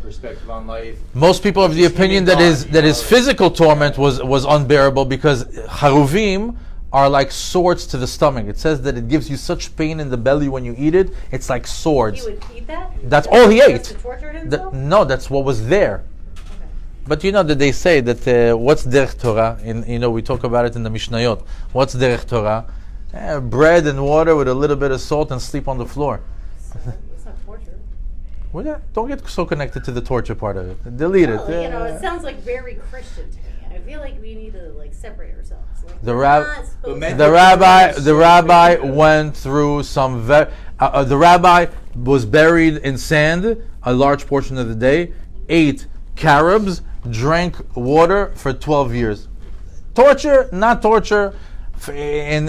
perspective on life. most people have the Just him opinion and that God, his physical torment was unbearable because charuvim are like swords to the stomach. It says that it gives you such pain in the belly when you eat it. It's like swords. He would eat that? That's all he ate. Just to torture himself? No, that's what was there. Okay. But you know that they say that what's derech Torah? We talk about it in the Mishnayot. What's derech Torah? Bread and water with a little bit of salt and sleep on the floor. It's not torture. Don't get so connected to the torture part of it. Delete it. Well, it sounds like very Christian to me. I feel like we need to separate ourselves. Like, The we're rab- not supposed But to- men- The rabbi went through some. The rabbi was buried in sand a large portion of the day, ate carobs, drank water for 12 years. Torture, not torture. In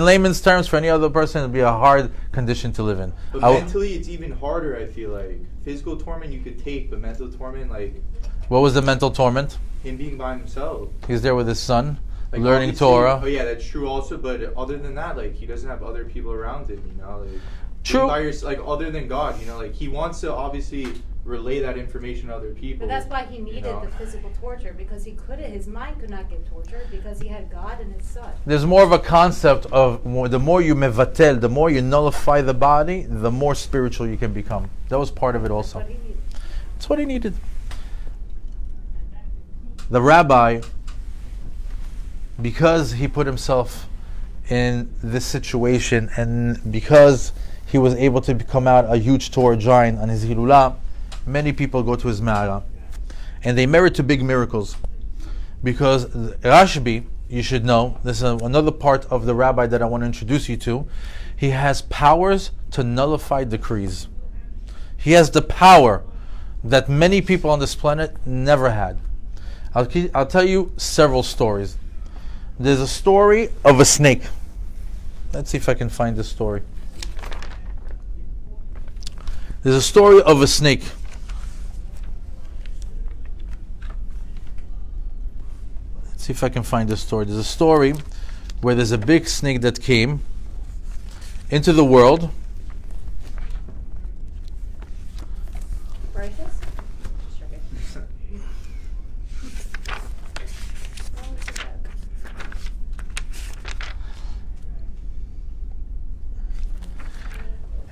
layman's terms, for any other person, it'd be a hard condition to live in. But mentally, it's even harder. I feel like physical torment you could take, but mental torment, like What was the mental torment? him being by himself. He's there with his son, Like, learning obviously- Torah. Oh yeah, that's true also. But other than that, like he doesn't have other people around him. True. Other than God, he wants to obviously relay that information to other people. But that's why he needed know. the physical torture, because his mind could not get tortured because he had God and his son. There's more of a concept of the more you mevatel, the more you nullify the body, the more spiritual you can become. That was part of it also. But he needed. That's what he needed. The rabbi, because he put himself in this situation and because he was able to come out a huge Torah giant on his Hilulah, many people go to his Ma'ara. And they merit to big miracles. Because Rashby, you should know, this is another part of the rabbi that I want to introduce you to. He has powers to nullify decrees. He has the power that many people on this planet never had. I'll tell you several stories. There's a story of a snake. Let's see if I can find this story. There's a story of a snake. Let's see if I can find this story. There's a story where there's a big snake that came into the world. Righteous? Just checking.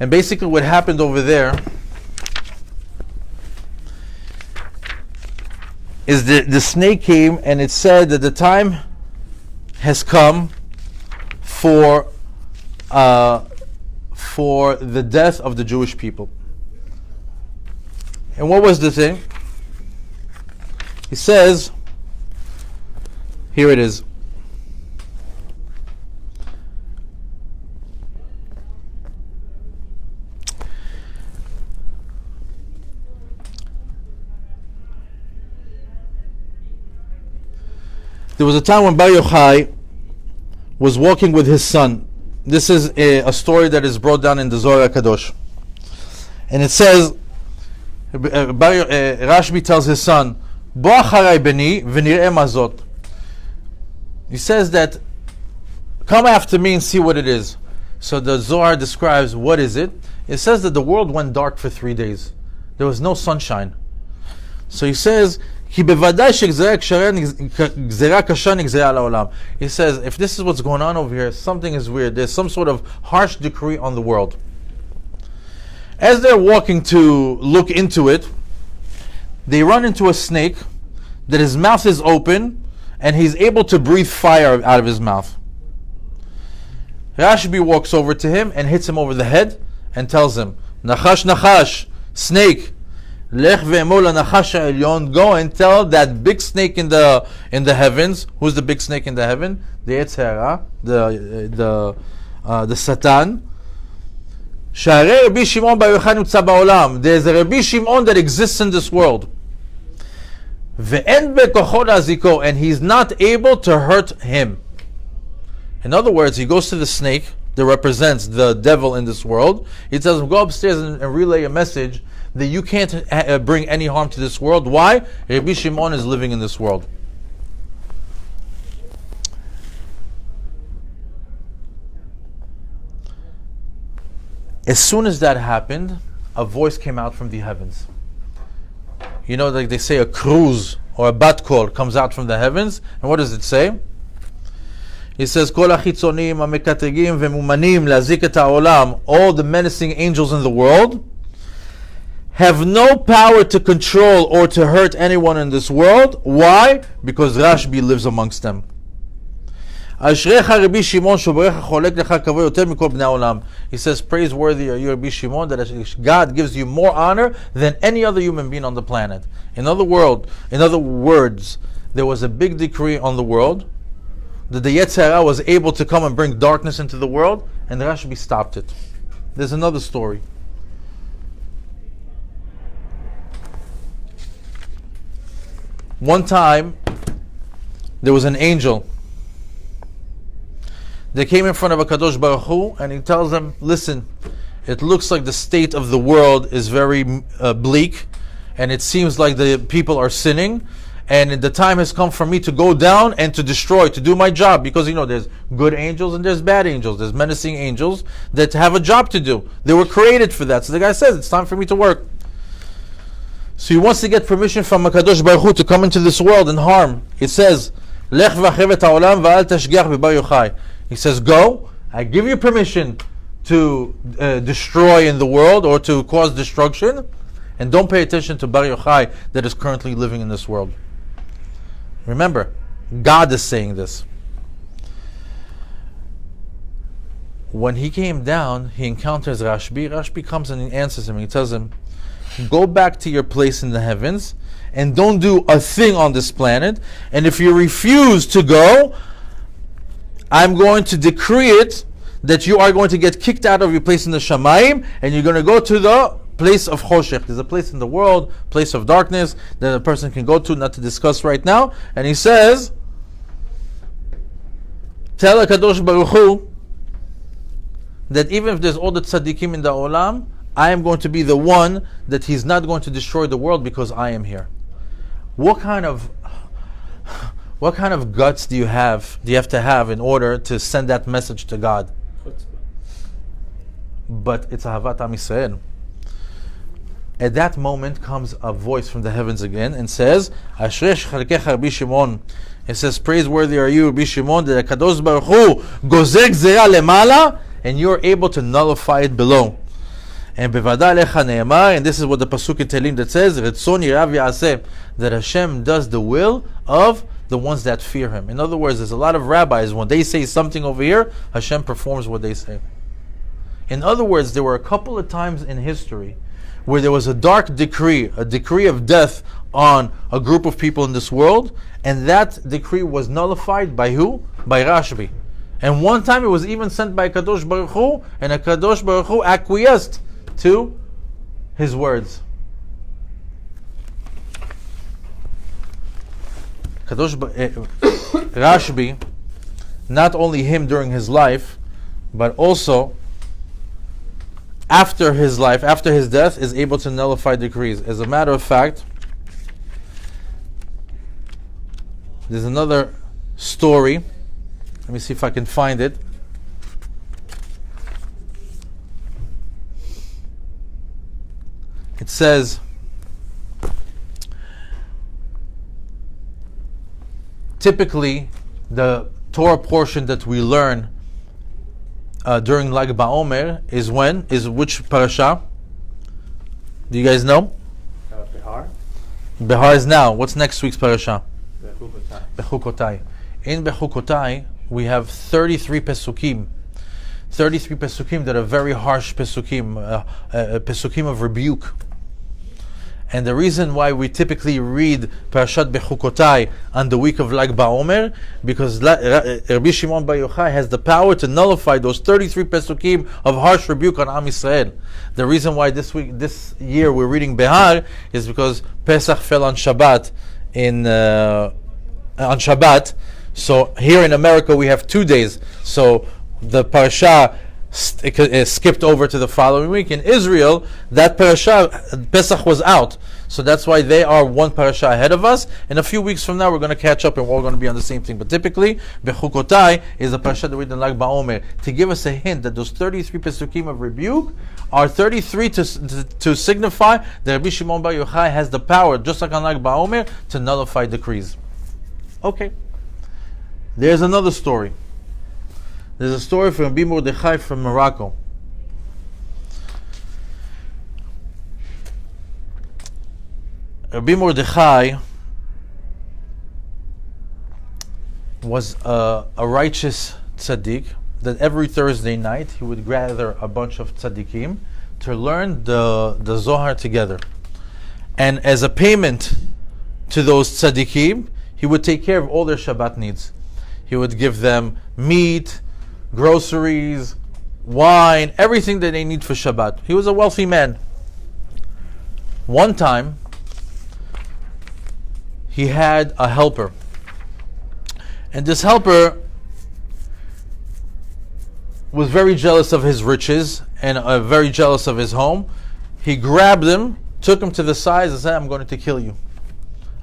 And basically what happened over there is the snake came and it said that the time has come for the death of the Jewish people. And what was the thing? He says, here it is. There was a time when Bar Yochai was walking with his son. This is a story that is brought down in the Zohar HaKadosh. And it says, Rashby tells his son, Bo acharai beni v'nir'eh mazot. He says that, come after me and see what it is. So the Zohar describes what is it. It says that the world went dark for 3 days. There was no sunshine. So he says, He says, if this is what's going on over here, something is weird. There's some sort of harsh decree on the world. As they're walking to look into it, they run into a snake that his mouth is open and he's able to breathe fire out of his mouth. Rashby walks over to him and hits him over the head and tells him, Nachash, Nachash, snake, Lech ve'emol ha'nachash ha'elyon, go and tell that big snake in the heavens. Who's the big snake in the heaven? The Yetzer Hara, the Satan. Sha'arei Rabbi Shimon bar Yochai nimtza ba'olam. There's a Rabbi Shimon that exists in this world. Ve'en bekocho la'aziko, and he's not able to hurt him. In other words, he goes to the snake that represents the devil in this world. He tells him, go upstairs and relay a message that you can't bring any harm to this world. Why? Rabbi Shimon is living in this world. As soon as that happened, a voice came out from the heavens. You know, like they say, a cruise or a bat call comes out from the heavens. And what does it say? He says, Kol hachitzonim hamekategim vemumanim lazik et ha'olam, all the menacing angels in the world have no power to control or to hurt anyone in this world. Why? Because Rashby lives amongst them. He says, praiseworthy are you, Rabbi Shimon, that God gives you more honor than any other human being on the planet. In other words, there was a big decree on the world that the Yetzer Hara was able to come and bring darkness into the world, and Rashby stopped it. There's another story. One time, there was an angel. They came in front of HaKadosh Baruch Hu, and he tells them, listen, it looks like the state of the world is very bleak, and it seems like the people are sinning, and the time has come for me to go down and to destroy, to do my job, because there's good angels and there's bad angels, there's menacing angels that have a job to do. They were created for that. So the guy says, it's time for me to work. So he wants to get permission from HaKadosh Baruch Hu to come into this world and harm. It says, Lech v'achev et ha'olam v'al tashgiach b'Bar Yochai. He says, go, I give you permission to destroy in the world or to cause destruction, and don't pay attention to Bar Yochai that is currently living in this world. Remember, God is saying this. When he came down, he encounters Rashby. Rashby comes and he answers him. He tells him, go back to your place in the heavens and don't do a thing on this planet. And if you refuse to go, I'm going to decree it that you are going to get kicked out of your place in the Shamayim and you're going to go to the place of Choshech. There's a place in the world, place of darkness that a person can go to, not to discuss right now. And he says, tell HaKadosh Baruch Hu that even if there's all the tzaddikim in the olam, I am going to be the one that he's not going to destroy the world because I am here. What kind of guts do you have to have in order to send that message to God? But it's Ahavat Am Yisrael. At that moment comes a voice from the heavens again and says, Ashresh chalkecha Rabbi Shimon. It says, praiseworthy are you, Rabbi Shimon, that HaKadosh Baruch Hu gozer gzera lemala, and you're able to nullify it below. And bevada lecha ne'emar, and this is what the pasuk in Tehillim that says, Retzon yirav ya'aseh, that Hashem does the will of the ones that fear Him. In other words, there's a lot of rabbis, when they say something over here, Hashem performs what they say. In other words, there were a couple of times in history where there was a dark decree, a decree of death on a group of people in this world, and that decree was nullified by who? By Rashby. And one time it was even sent by Kadosh Baruch Hu, and Kadosh Baruch Hu acquiesced to his words. Rashby, not only him during his life, but also after his life, after his death, is able to nullify decrees. As a matter of fact, there's another story. Let me see if I can find it. It says, typically, the Torah portion that we learn during Lag BaOmer is which parasha? Do you guys know? Bihar? Bihar is now. What's next week's parasha? Bechukotai. Bechukotai. In Bechukotai, we have 33 pesukim. 33 pesukim that are very harsh pesukim, pesukim of rebuke. And the reason why we typically read Parashat Bechukotai on the week of Lag BaOmer, because Rabbi Shimon Bar Yochai has the power to nullify those 33 pesukim of harsh rebuke on Am Yisrael. The reason why this year we're reading Behar is because Pesach fell on Shabbat on Shabbat. So here in America we have 2 days. So the parasha skipped over to the following week. In Israel, that parasha, Pesach was out. So that's why they are one parasha ahead of us. And a few weeks from now, we're going to catch up and we're all going to be on the same thing. But typically, Bechukotai is a parasha that we read in Lag BaOmer to give us a hint that those 33 pesukim of rebuke are 33 to signify that Rabbi Shimon Bar Yochai has the power, just like on Lag BaOmer, to nullify decrees. Okay. There's another story. There's a story from Rabbi Mordechai from Morocco. Rabbi Mordechai was a righteous tzaddik that every Thursday night he would gather a bunch of tzaddikim to learn the Zohar together. And as a payment to those tzaddikim, he would take care of all their Shabbat needs. He would give them meat, groceries, wine, everything that they need for Shabbat. He was a wealthy man. One time, he had a helper. And this helper was very jealous of his riches and very jealous of his home. He grabbed him, took him to the side and said, I'm going to kill you.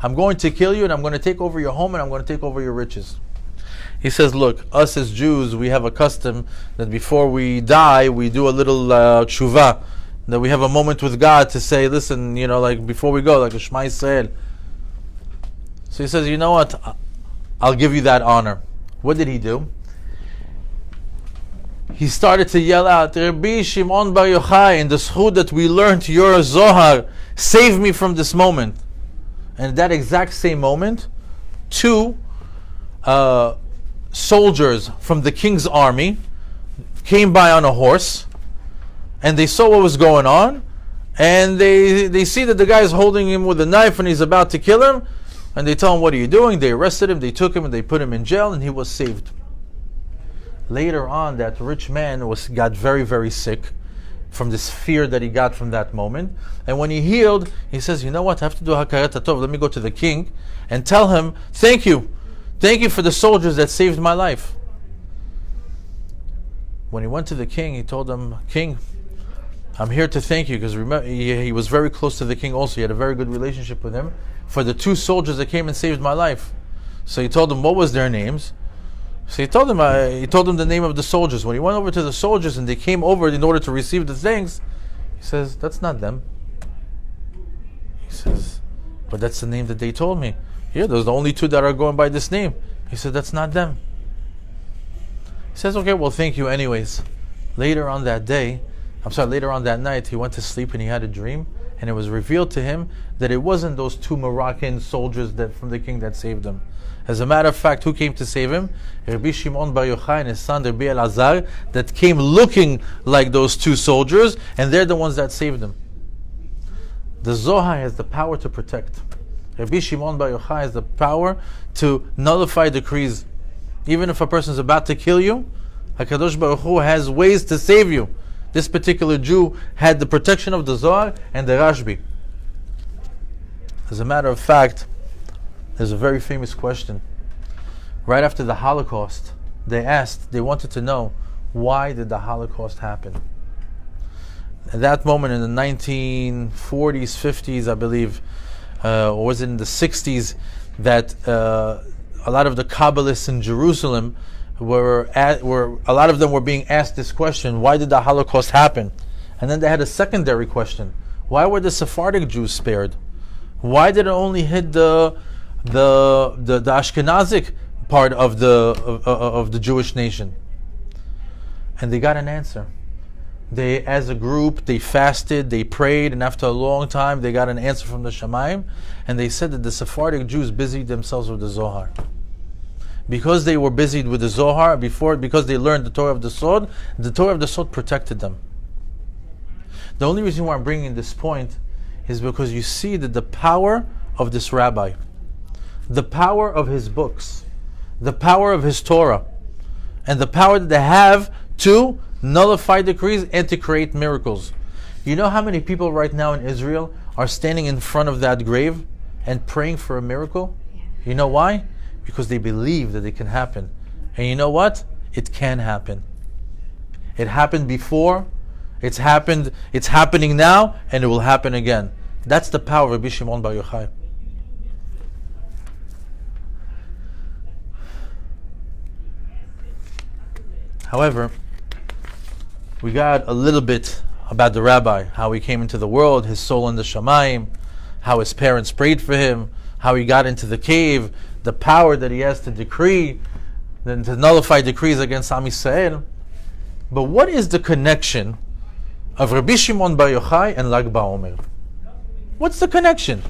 I'm going to kill you and I'm going to take over your home and I'm going to take over your riches. He says, look, us as Jews, we have a custom that before we die, we do a little tshuva, that we have a moment with God to say, listen, like before we go, like a Shema Yisrael. So he says, you know what, I'll give you that honor. What did he do? He started to yell out, Rabbi Shimon Bar Yochai, in the schut that we learned your Zohar, save me from this moment. And at that exact same moment, two soldiers from the king's army came by on a horse, and they saw what was going on, and they see that the guy is holding him with a knife and he's about to kill him, and they tell him, what are you doing? They arrested him, they took him and they put him in jail, and he was saved. Later on, that rich man got very, very sick from this fear that he got from that moment, and when he healed, he says, you know what, I have to do hakarat hatov. Let me go to the king and tell him, thank you for the soldiers that saved my life. When he went to the king, he told him, King, I'm here to thank you, because remember, he was very close to the king also. He had a very good relationship with him, for the two soldiers that came and saved my life. So he told them what was their names. So he told them the name of the soldiers. When he went over to the soldiers and they came over in order to receive the things, he says, that's not them. He says, but that's the name that they told me. Yeah, those are the only two that are going by this name. He said, that's not them. He says, okay, well, thank you anyways. Later on that night, he went to sleep and he had a dream. and it was revealed to him that it wasn't those two Moroccan soldiers that from the king that saved him. As a matter of fact, who came to save him? Rabbi Shimon Bar Yochai and his son Rabbi Elazar, that came looking like those two soldiers, and they're the ones that saved him. The Zohar has the power to protect. Rabbi Shimon Bar Yochai has the power to nullify decrees. Even if a person is about to kill you, HaKadosh Baruch Hu has ways to save you. This particular Jew had the protection of the Zohar and the Rashby. As a matter of fact, there's a very famous question. Right after the Holocaust, they wanted to know, why did the Holocaust happen? At that moment in the 1940s, 50s, I believe, or was it in the 60s, that a lot of the Kabbalists in Jerusalem a lot of them were being asked this question: why did the Holocaust happen? And then they had a secondary question: why were the Sephardic Jews spared? Why did it only hit the Ashkenazic part of the Jewish nation? And they got an answer. They, as a group, they fasted, they prayed, and after a long time, they got an answer from the Shamayim, and they said that the Sephardic Jews busied themselves with the Zohar. Because they were busied with the Zohar because they learned the Torah of the Sod protected them. The only reason why I'm bringing this point is because you see that the power of this rabbi, the power of his books, the power of his Torah, and the power that they have to nullify decrees and to create miracles. You know how many people right now in Israel are standing in front of that grave and praying for a miracle? You know why? Because they believe that it can happen. And you know what? It can happen. It happened before, it's happening now, and it will happen again. That's the power of Rabbi Shimon Bar Yochai. However, we got a little bit about the rabbi, how he came into the world, his soul in the Shamayim, how his parents prayed for him, how he got into the cave, the power that he has to decree, then to nullify decrees against Am Yisrael. But what is the connection of Rabbi Shimon Bar Yochai and Lag BaOmer? What's the connection?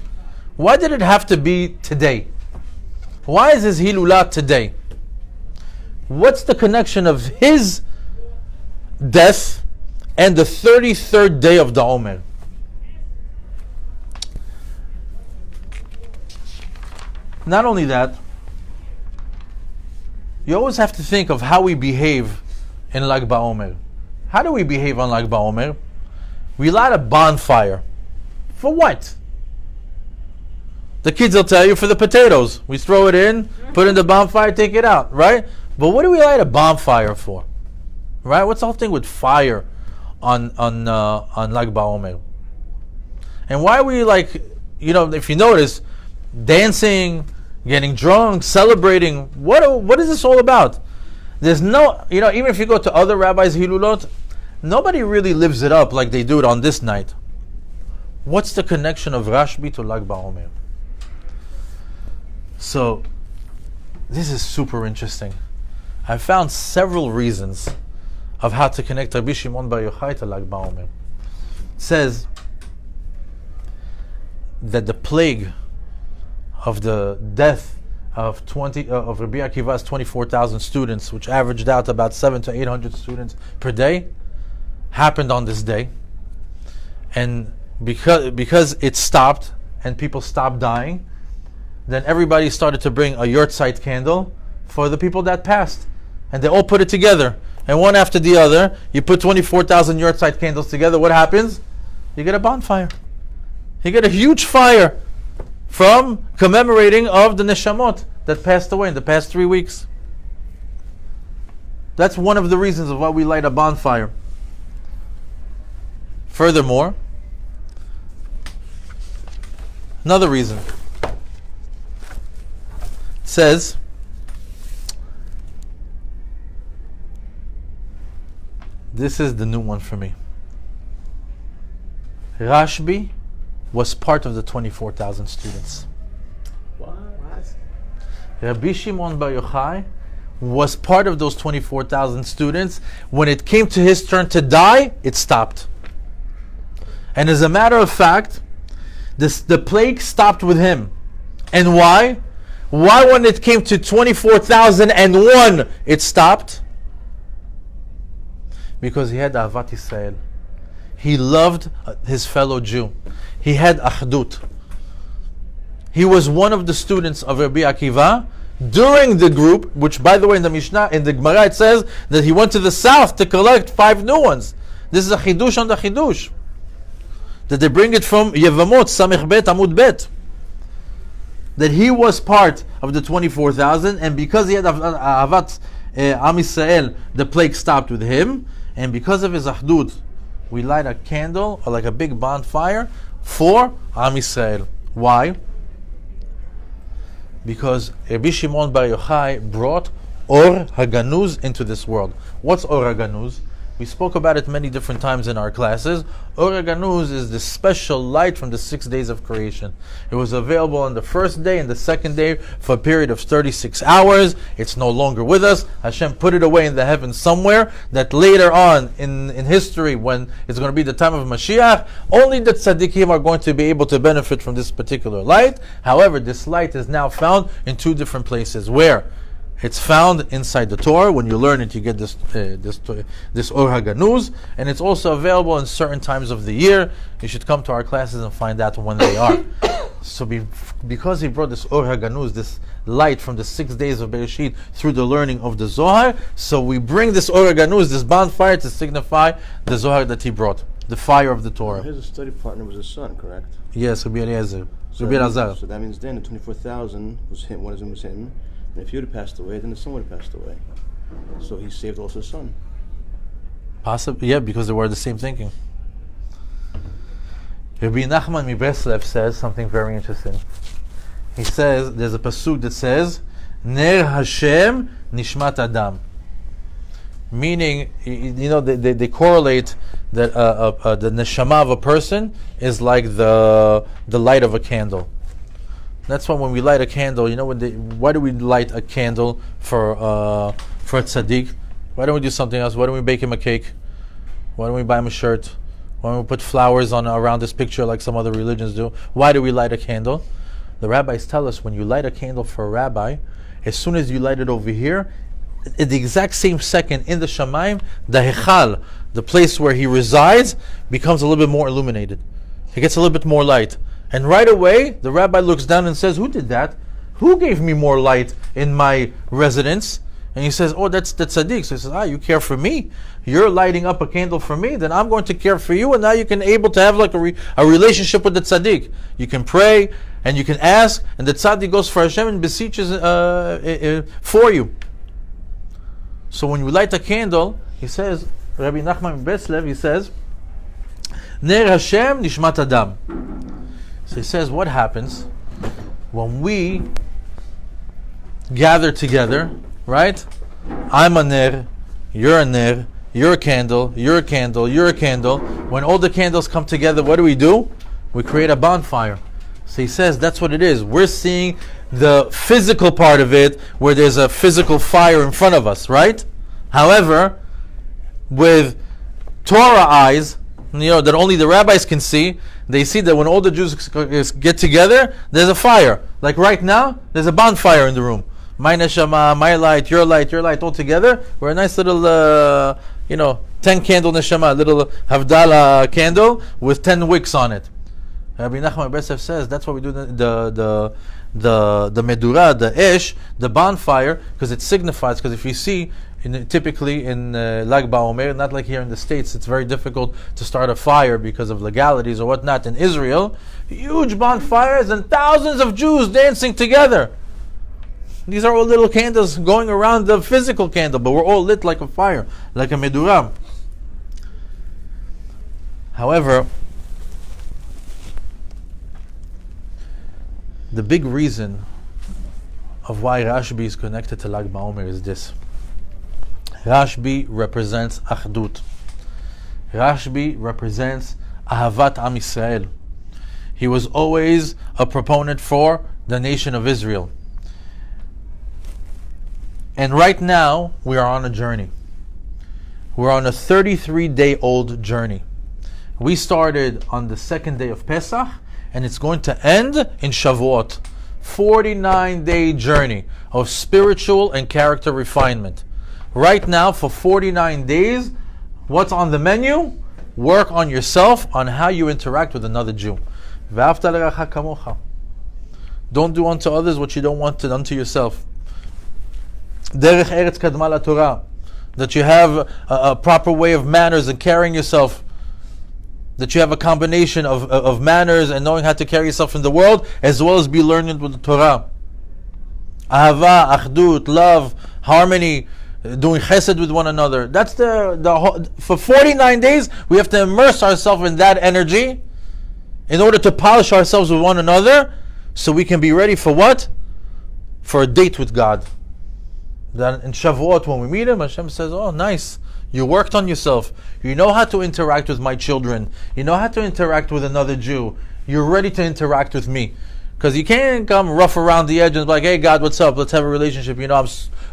Why did it have to be today? Why is his Hilulah today? What's the connection of his death and the 33rd day of the Omer? Not only that, you always have to think of how we behave in Lag BaOmer. How do we behave on Lag BaOmer? We light a bonfire. For what? The kids will tell you, for the potatoes. We throw it in, put it in the bonfire, take it out, right? But what do we light a bonfire for? Right? What's the whole thing with fire on Lag BaOmer? And why are we if you notice, dancing, getting drunk, celebrating? What is this all about? There's no, even if you go to other rabbis' hilulot, nobody really lives it up like they do it on this night. What's the connection of Rashby to Lag BaOmer? So, this is super interesting. I found several reasons of how to connect Rabbi Shimon Bar Yochai to Lag BaOmer. It says that the plague of the death of Rabbi Akiva's 24,000 students, which averaged out about 700 to 800 students per day, happened on this day. And because it stopped and people stopped dying, then everybody started to bring a yahrzeit candle for the people that passed. And they all put it together. And one after the other, you put 24,000 yahrzeit candles together, what happens? You get a bonfire. You get a huge fire from commemorating of the neshamot that passed away in the past 3 weeks. That's one of the reasons of why we light a bonfire. Furthermore, another reason. It says, this is the new one for me. Rashby was part of the 24,000 students. What? Rabbi Shimon Bar Yochai was part of those 24,000 students. When it came to his turn to die, it stopped. And as a matter of fact, the plague stopped with him. And why? Why when it came to 24,001 it stopped? Because he had Ahavat Yisrael. He loved his fellow Jew. He had Achdut. He was one of the students of Rabbi Akiva during the group, which by the way in the Mishnah, in the Gemara it says that he went to the south to collect 5 new ones. This is a Chidush on the Chidush. That they bring it from Yevamot, Samech Bet, Amud Bet. That he was part of the 24,000, and because he had Ahavat Am Yisrael, the plague stopped with him, and because of his Achdut, we light a candle, or like a big bonfire, for Am Yisrael. Why? Because Rabbi Shimon Bar Yochai brought Or HaGanuz into this world. What's Or HaGanuz? We spoke about it many different times in our classes. Or HaGanuz is the special light from the 6 days of creation. It was available on the first day and the second day for a period of 36 hours. It's no longer with us. Hashem put it away in the heavens somewhere, that later on in history, when it's going to be the time of Mashiach, only the tzaddikim are going to be able to benefit from this particular light. However, this light is now found in 2 different places. Where? It's found inside the Torah. When you learn it, you get this Or HaGanuz, and it's also available in certain times of the year. You should come to our classes and find out when they are. So because he brought this Or HaGanuz, this light from the 6 days of Bereshit through the learning of the Zohar, so we bring this Or HaGanuz, this bonfire, to signify the Zohar that he brought, the fire of the Torah. His study partner was his son, correct? Yes, Rabbi Eliezer. So Rabbi Elazar. So that means then the 24,000 was him, one of them was him. And if he would have passed away, then the son would have passed away. So he saved also his son. Possibly, yeah, because they were the same thinking. Rabbi Nachman Mibreslev says something very interesting. He says, there's a pasuk that says, Ner Hashem Nishmat Adam. Meaning, they correlate that the neshama of a person is like the light of a candle. That's why when we light a candle, why do we light a candle for a tzaddik? Why don't we do something else? Why don't we bake him a cake? Why don't we buy him a shirt? Why don't we put flowers around this picture like some other religions do? Why do we light a candle? The rabbis tell us when you light a candle for a rabbi, as soon as you light it over here, at the exact same second in the Shamayim, the Hechal, the place where he resides, becomes a little bit more illuminated. It gets a little bit more light. And right away, the rabbi looks down and says, who did that? Who gave me more light in my residence? And he says, oh, that's the tzaddik. So he says, you care for me? You're lighting up a candle for me? Then I'm going to care for you, and now you can able to have like a relationship with the tzaddik. You can pray, and you can ask, and the tzaddik goes for Hashem and beseeches for you. So when you light a candle, he says, Rabbi Nachman Breslev, he says, Ner Hashem Nishmat Adam. So he says, what happens when we gather together, right? I'm a ner, you're a candle, you're a candle, you're a candle. When all the candles come together, what do? We create a bonfire. So he says, that's what it is. We're seeing the physical part of it, where there's a physical fire in front of us, right? However, with Torah eyes, that only the rabbis can see, they see that when all the Jews get together, there's a fire. Like right now, there's a bonfire in the room. My neshama, my light, your light, all together. We're a nice little, 10 candle neshama, little Havdalah candle with 10 wicks on it. Rabbi Nachman Breslev says that's why we do the medura, the ish, the bonfire, because it signifies. Because if you see, typically in Lag BaOmer, not like here in the States, it's very difficult to start a fire because of legalities or whatnot. In Israel, huge bonfires and thousands of Jews dancing together. These are all little candles going around the physical candle, but we're all lit like a fire, like a medura. However, the big reason of why Rashby is connected to Lag BaOmer is this. Rashby represents Achdut. Rashby represents Ahavat Am Yisrael. He was always a proponent for the nation of Israel. And right now, we are on a journey. We're on a 33-day-old journey. We started on the second day of Pesach, and it's going to end in Shavuot. 49-day journey of spiritual and character refinement. Right now, for 49 days, what's on the menu? Work on yourself, on how you interact with another Jew. Don't do unto others what you don't want done to yourself. Derech Eretz Kadma LaTorah. That you have a proper way of manners and carrying yourself. That you have a combination of manners and knowing how to carry yourself in the world, as well as be learned with the Torah. Ahava, achdut, love, harmony, doing chesed with one another. That's for 49 days, we have to immerse ourselves in that energy in order to polish ourselves with one another, so we can be ready for what? For a date with God. Then in Shavuot, when we meet Him, Hashem says, oh, nice. You worked on yourself. You know how to interact with my children. You know how to interact with another Jew. You're ready to interact with me. Because you can't come rough around the edge and be like, hey God, what's up? Let's have a relationship. You know,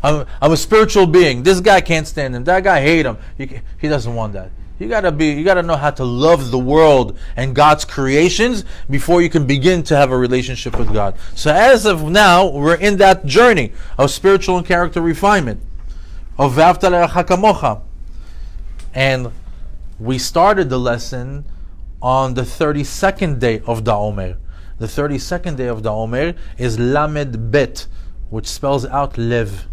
I'm a spiritual being. This guy can't stand him. That guy hate him. He doesn't want that. You gotta know how to love the world and God's creations before you can begin to have a relationship with God. So as of now, we're in that journey of spiritual and character refinement. Of V'ahavta l'reacha kamocha. And we started the lesson on the 32nd day of Da'omer. The 32nd day of Da'omer is Lamed Bet, which spells out Lev.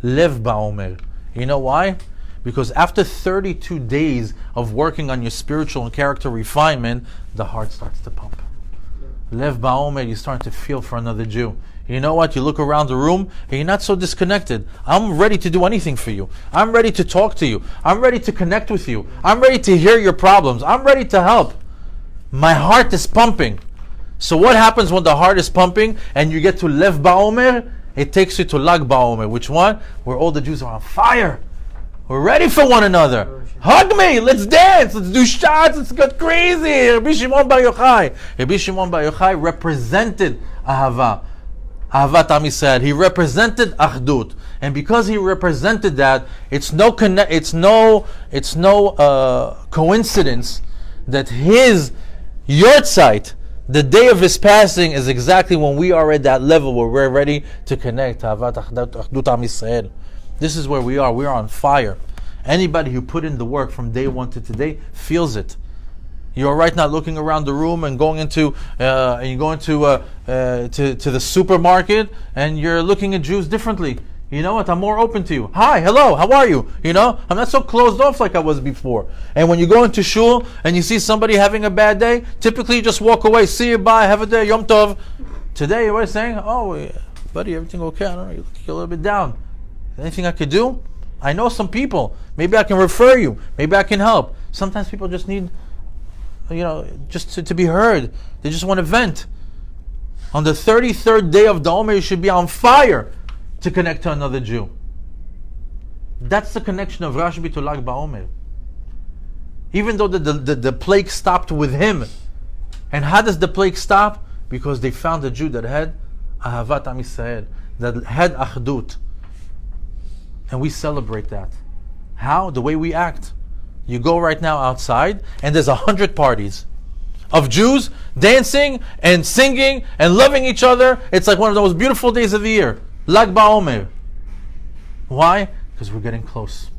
Lev Ba'omer. You know why? Because after 32 days of working on your spiritual and character refinement, the heart starts to pump. Lev Ba'omer, you start to feel for another Jew. You know what? You look around the room and you're not so disconnected. I'm ready to do anything for you. I'm ready to talk to you. I'm ready to connect with you. I'm ready to hear your problems. I'm ready to help. My heart is pumping. So what happens when the heart is pumping and you get to Lev Ba'omer? It takes you to Lag Ba'omer. Which one? Where all the Jews are on fire. We're ready for one another. Hug me. Let's dance. Let's do shots. Let's get crazy. Rabbi Shimon Bar Yochai. Rabbi Shimon Bar Yochai represented Ahava. Ahavat Am Yisrael. He represented Achdut. And because he represented that, it's no coincidence that his Yortzeit, the day of his passing, is exactly when we are at that level where we're ready to connect. Ahavat Achdut Am Yisrael. This is where we are. We are on fire. Anybody who put in the work from day one to today feels it. You're right now looking around the room and going into to the supermarket, and you're looking at Jews differently. You know what? I'm more open to you. Hi, hello, how are you? You know, I'm not so closed off like I was before. And when you go into shul and you see somebody having a bad day, typically you just walk away. See you, bye, have a day, Yom Tov. Today you're saying, oh, buddy, everything okay? I don't know, you're a little bit down. Anything I could do? I know some people. Maybe I can refer you. Maybe I can help. Sometimes people just need, just to be heard. They just want to vent. On the 33rd day of Da'omer, you should be on fire to connect to another Jew. That's the connection of Rashby to Lag Ba'omer. Even though the plague stopped with him. And how does the plague stop? Because they found a Jew that had Ahavat Am Yisrael, that had Achdut. And we celebrate that. How? The way we act. You go right now outside and there's 100 parties of Jews dancing and singing and loving each other. It's like one of the most beautiful days of the year. Lag Ba'omer. Why? Because we're getting close.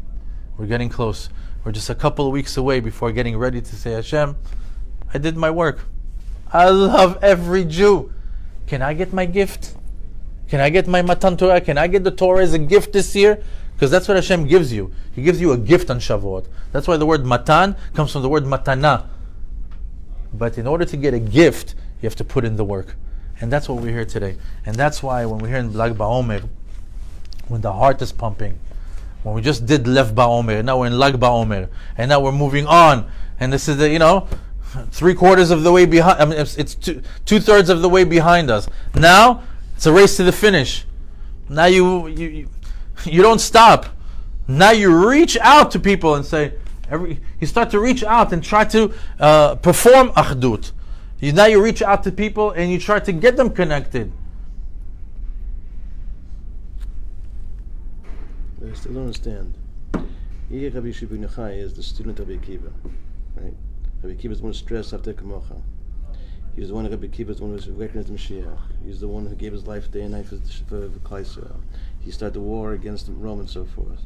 We're getting close. We're just a couple of weeks away before getting ready to say, Hashem, I did my work. I love every Jew. Can I get my gift? Can I get my Matan Torah? Can I get the Torah as a gift this year? Because that's what Hashem gives you. He gives you a gift on Shavuot. That's why the word Matan comes from the word Matana. But in order to get a gift, you have to put in the work. And that's what we're here today. And that's why when we're here in Lag Ba'omer, when the heart is pumping, when we just did Lev Ba'omer, now we're in Lag Ba'omer, and now we're moving on. And this is the, 3/4 of the way behind. I mean, it's 2/3 of the way behind us. Now it's a race to the finish. Now you don't stop. Now you reach out to people and say, you start to reach out and try to perform Achdut. Now you reach out to people and you try to get them connected. I still don't understand. Rabbi Shimon Yochai is the student of Akiva, right? Rabbi Akiva is the one who stressed after Kamocha. He was the one, Rabbi Akiva is the one who was recognized the Mashiach. He's the one who gave his life day and night for the Klal Yisrael. He started the war against the Rome and so forth.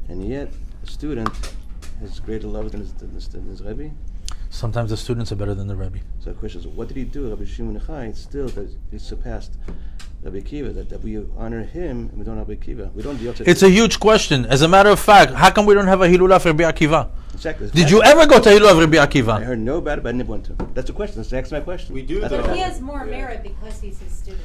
And yet, a student has greater love than his Rebbe. Sometimes the students are better than the Rebbe. So the question is, what did he do? Rabbi Shimon Yochai, still that he surpassed Rabbi Akiva, that we honor him and we don't have Rabbi Akiva. We don't do It's a huge question. As a matter of fact, how come we don't have a Hilula of Rabbi Akiva? Exactly. Did you ever go to Hilula of Rabbi I Akiva? heard no about it, but I never went to. That's the question. That's my question. We do, That's though. But all. he has more merit because he's his student.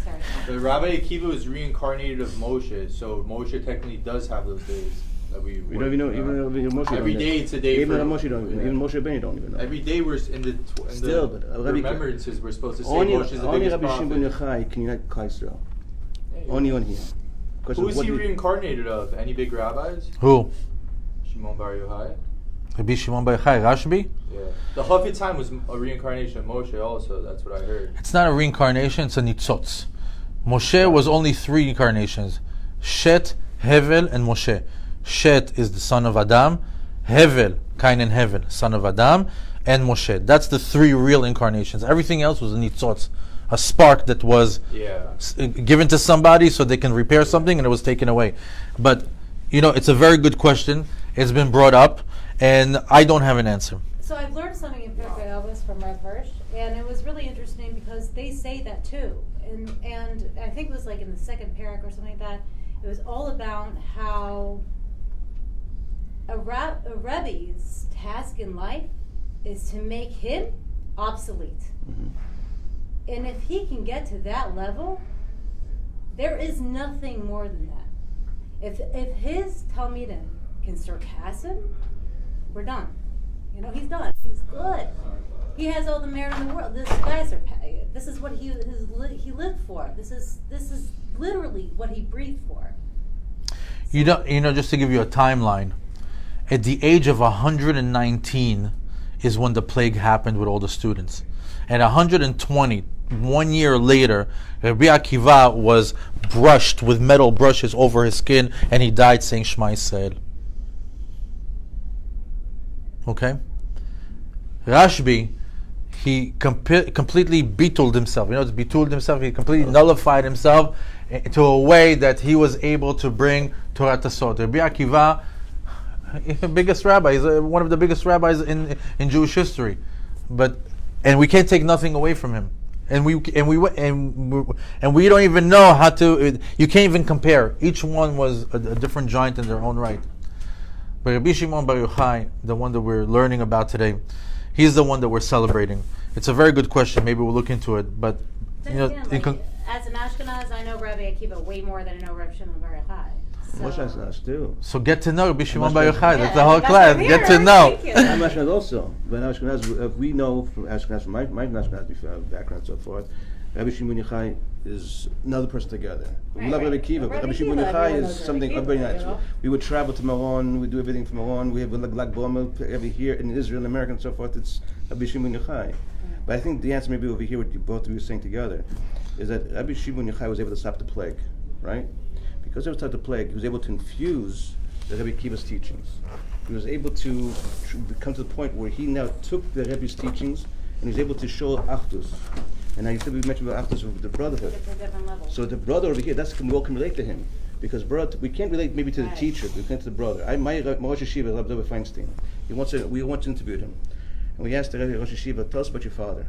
Sorry. But Rabbi Akiva was reincarnated of Moshe, so Moshe technically does have those days that we don't even know. Even Moshe every don't day know. it's a day. Even for, Moshe don't even. yeah. Even Moshe Rabbeinu don't even know. Every day we're in the Still, but Rabbi- remembrances we're supposed to say Only Moshe is the biggest Rabbi Shimon prophet. Yochai can unite Klal Yisrael. Only on here. Who is he reincarnated of? Any big rabbis? Who? Shimon Bar Yochai? Rabbi Shimon Bar Yochai, Rashby? Yeah. The Chafetz Chaim was a reincarnation of Moshe also, that's what I heard. It's not a reincarnation, it's a nitzotz. Moshe was only 3 incarnations. Shet, Hevel, and Moshe. Shet is the son of Adam. Hevel, Cain and Hevel, son of Adam. And Moshe. That's the 3 real incarnations. Everything else was a nitzotz. A spark that was given to somebody so they can repair something, and it was taken away. But, it's a very good question. It's been brought up, and I don't have an answer. So I've learned something in Pirkei Avos from Rav Hirsch, and it was really interesting because they say that too. And I think it was like in the second parak or something like that. It was all about how a Rebbe's task in life is to make him obsolete. Mm-hmm. And if he can get to that level, there is nothing more than that. If his Talmidim can surpass him, we're done. He's done. He's good. He has all the merit in the world. This is what he lived for. This is literally what he breathed for. Just to give you a timeline, at the age of 119 is when the plague happened with all the students. At 120, 1 year later, Rabbi Akiva was brushed with metal brushes over his skin, and he died saying Shema Yisrael. Okay? Rashby, he completely betuled himself. Betuled himself. He completely nullified himself to a way that he was able to bring Torah Tasot. Rabbi Akiva, biggest rabbi, he's one of the biggest rabbis in Jewish history, and we can't take nothing away from him. And we don't even know how to. You can't even compare. Each one was a different giant in their own right. But Rabbi Shimon Bar Yochai, the one that we're learning about today, he's the one that we're celebrating. It's a very good question. Maybe we'll look into it. But Then again, as an Ashkenaz, I know Rabbi Akiva way more than I know Rabbi Shimon Bar Yochai. Moshe has us too. So get to know Rabbi Shimon Bar Yeah, Yochai. That's the that's whole why class. I'm Get here. to know. Thank you. I'm Ashkenaz also. But Ashkenaz, we know from Ashkenaz, from my Ashkenaz background and so forth, Rabbi Shimon Yochai is another person together. We love Rabbi Akiva, but Rabbi Shimon Yochai is something everybody knows. We would travel to Maron, we do everything from Maron, we have Lag B'Omer every year in Israel and America and so forth. It's Rabbi Shimon Yochai. But I think the answer maybe over here, what you both of you are saying together, is that Rabbi Shimon Yochai was able to stop the plague, right? Because he was stopped the plague, he was able to infuse the Rabbi Akiva's teachings. He was able to come to the point where he now took the Rebbe's teachings and he was able to show Achdus. And I said we mentioned about Achdus with the brotherhood. It's a different level. So the brother over here, we all can relate to him. Because brother, we can't relate maybe to the teacher, we can't to the brother. My Rosh Yeshiva, Rabbi Feinstein, we once interviewed him. And we asked the Rosh Yeshiva, tell us about your father.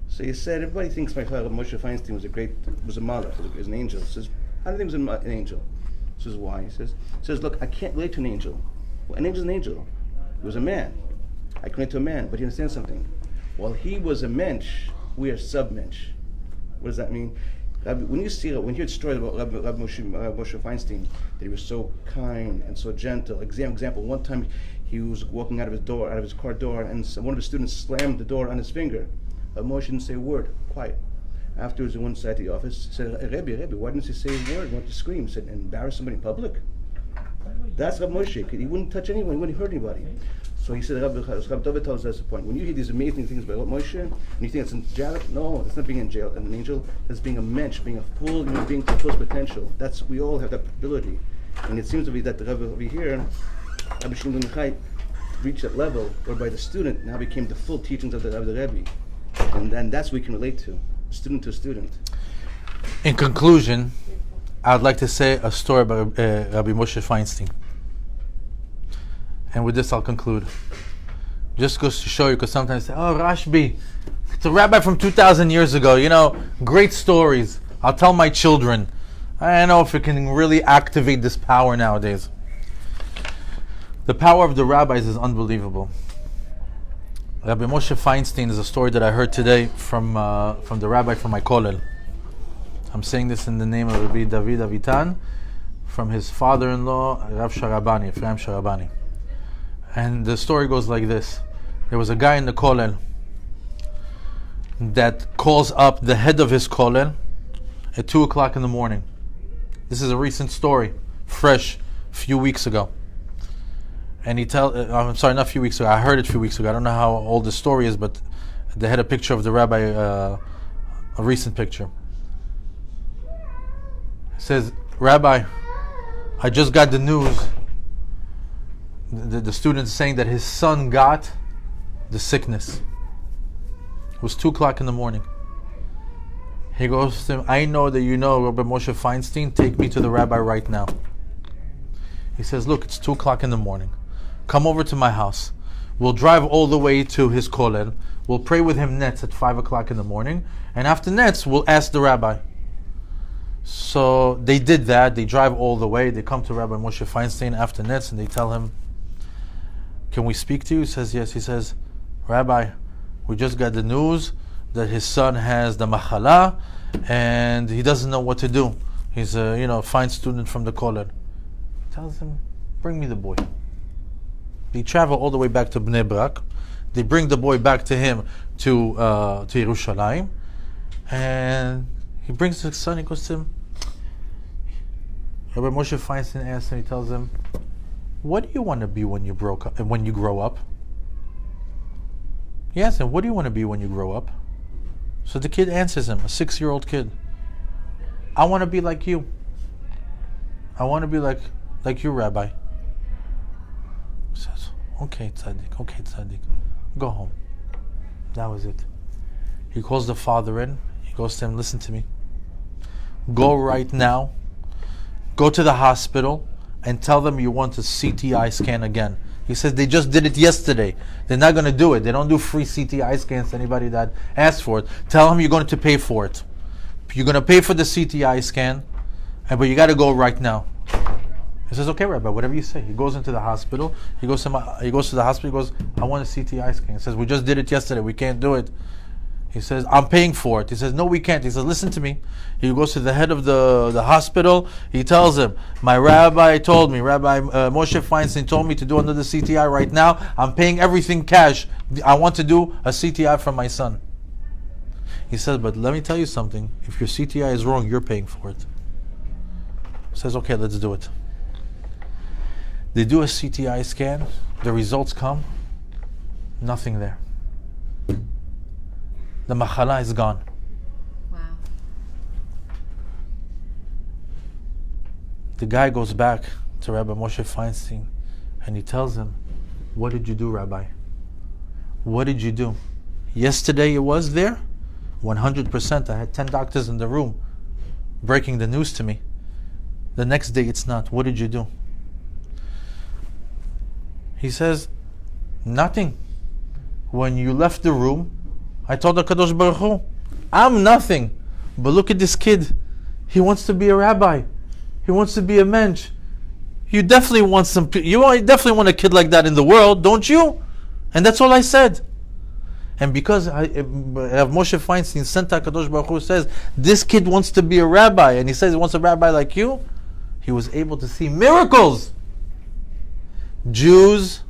So he said, everybody thinks my father, Moshe Feinstein, was a malach, was an angel. He says, I don't think he was an angel. He says, why? He says, look, I can't relate to an angel. Well, an angel is an angel. He was a man. I can relate to a man, but he understands something. While he was a mensch, we are sub-mensch. What does that mean? When you hear stories about Rabbi Moshe Feinstein, that he was so kind and so gentle. Example, one time he was walking out of his car door, and one of his students slammed the door on his finger. Moshe didn't say a word, quiet. Afterwards, he went inside the office, said, Rebbe, why didn't you say a word? Why didn't you scream? He said, embarrass somebody in public? That's Rabbi Moshe. He wouldn't touch anyone, he wouldn't hurt anybody. So he said, Rabbi David tells us that's the point. When you hear these amazing things about Moshe, and you think it's angelic, no, it's not being an angel, it's being a mensch, being a full human being to full potential. We all have that ability. And it seems to be that the Rabbi over here, Rabbi Shimon Yochai, reached that level whereby the student now became the full teachings of the Rebbe. And then that's what we can relate to, student to student. In conclusion, I'd like to say a story about Rabbi Moshe Feinstein. And with this I'll conclude. Just goes to show you, because sometimes say, oh, Rashby, it's a rabbi from 2,000 years ago, great stories. I'll tell my children. I don't know if it can really activate this power nowadays. The power of the rabbis is unbelievable. Rabbi Moshe Feinstein is a story that I heard today from the rabbi from my kollel. I'm saying this in the name of Rabbi David Avitan, from his father-in-law, Rav Sharabani, Ephraim Sharabani. And the story goes like this. There was a guy in the kollel that calls up the head of his kollel at 2 o'clock in the morning. This is a recent story, fresh, a few weeks ago. And I'm sorry, not a few weeks ago, I heard it a few weeks ago. I don't know how old the story is, but they had a picture of the rabbi, a recent picture. It says, Rabbi, I just got the news. The student is saying that his son got the sickness. It was 2 o'clock in the morning. He goes to him, I know that you know Rabbi Moshe Feinstein, take me to the rabbi right now. He says, look, it's 2 o'clock in the morning. Come over to my house. We'll drive all the way to his kollel. We'll pray with him nets at 5 o'clock in the morning. And after nets, we'll ask the rabbi. So they did that. They drive all the way. They come to Rabbi Moshe Feinstein after nets and they tell him, can we speak to you? He says, yes. He says, Rabbi, we just got the news that his son has the machala and he doesn't know what to do. He's a fine student from the kollel. He tells him, bring me the boy. They travel all the way back to Bnei Brak. They bring the boy back to him to Yerushalayim, and he brings his son. He goes to him. Rabbi Moshe Feinstein asks him. He tells him, "What do you want to be when you grow up?" He asks him, "What do you want to be when you grow up?" So the kid answers him, a 6-year-old kid. "I want to be like you. I want to be like you, Rabbi." He says, okay, tzaddik, go home. That was it. He calls the father in. He goes to him, listen to me. Go right now. Go to the hospital and tell them you want a CTI scan again. He says they just did it yesterday. They're not going to do it. They don't do free CTI scans to anybody that asks for it. Tell them you're going to pay for it. You're going to pay for the CTI scan, but you got to go right now. He says, okay, Rabbi, whatever you say. He goes into the hospital. He goes to the hospital. He goes, I want a CTI scan. He says, we just did it yesterday. We can't do it. He says, I'm paying for it. He says, no, we can't. He says, listen to me. He goes to the head of the hospital. He tells him, my rabbi told me, Rabbi Moshe Feinstein told me to do another CTI right now. I'm paying everything cash. I want to do a CTI for my son. He says, but let me tell you something. If your CTI is wrong, you're paying for it. He says, okay, let's do it. They do a CTI scan. The results come. Nothing there. The machala is gone. Wow. The guy goes back to Rabbi Moshe Feinstein and he tells him, what did you do, Rabbi? What did you do? Yesterday it was there? 100%. I had 10 doctors in the room breaking the news to me. The next day it's not. What did you do? He says, nothing. When you left the room, I told the Kadosh Baruch Hu, I'm nothing. But look at this kid. He wants to be a rabbi. He wants to be a mensch. You definitely want a kid like that in the world, don't you? And that's all I said. And because Moshe Feinstein sent to Kadosh Baruch Hu says, this kid wants to be a rabbi, and he says he wants a rabbi like you, he was able to see miracles. Jews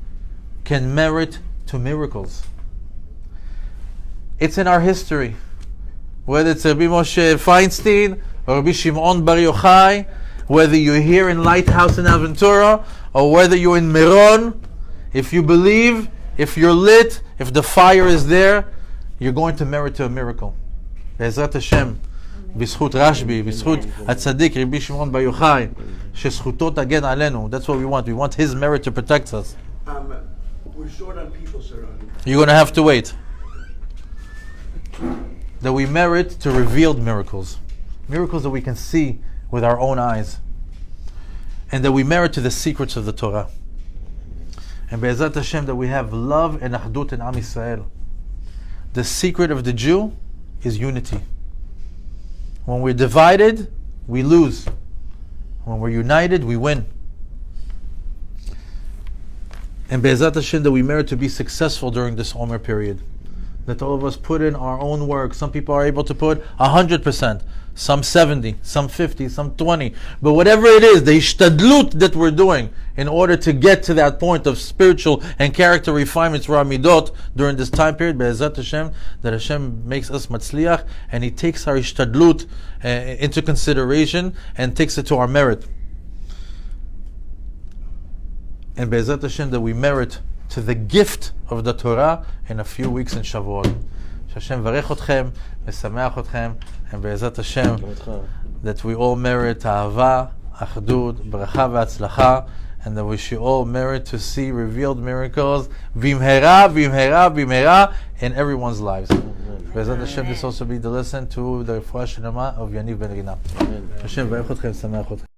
can merit to miracles. It's in our history. Whether it's Rabbi Moshe Feinstein or Rabbi Shimon Bar Yochai, whether you're here in Lighthouse in Aventura or whether you're in Meron, if you believe, if you're lit, if the fire is there, you're going to merit to a miracle. Be'ezrat Hashem, b'zchut Rashby, b'zchut Atzadik, Rabbi Shimon Bar Yochai, shezchuto tagen alenu. That's what we want. We want his merit to protect us. We're short on people, sir. You're going to have to wait. That we merit to revealed miracles. Miracles that we can see with our own eyes. And that we merit to the secrets of the Torah. And Be'ezat Hashem, that we have love and achdut in Am Yisrael. The secret of the Jew is unity. When we're divided, we lose. When we're united, we win. And Be'ezat Hashem, that we merit to be successful during this Omer period. That all of us put in our own work. Some people are able to put 100%, some 70, some 50, some 20. But whatever it is, the ishtadlut that we're doing in order to get to that point of spiritual and character refinements, Ramidot, during this time period, Be'ezat Hashem, that Hashem makes us matzliach, and He takes our ishtadlut into consideration and takes it to our merit. And Be'ezat Hashem, that we merit to the gift of the Torah in a few weeks in Shavuot. Hashem varech otchem, mesameach otchem, and Be'ezat Hashem, that we all merit ahava, achdut, bracha ve'atzlacha, and that we should all merit to see revealed miracles bimhera, bimhera, bimhera in everyone's lives. Be'ezat Hashem, this also be the lesson to the refuah shlema of Yaniv ben Rina. Hashem varech otchem, sameach otchem.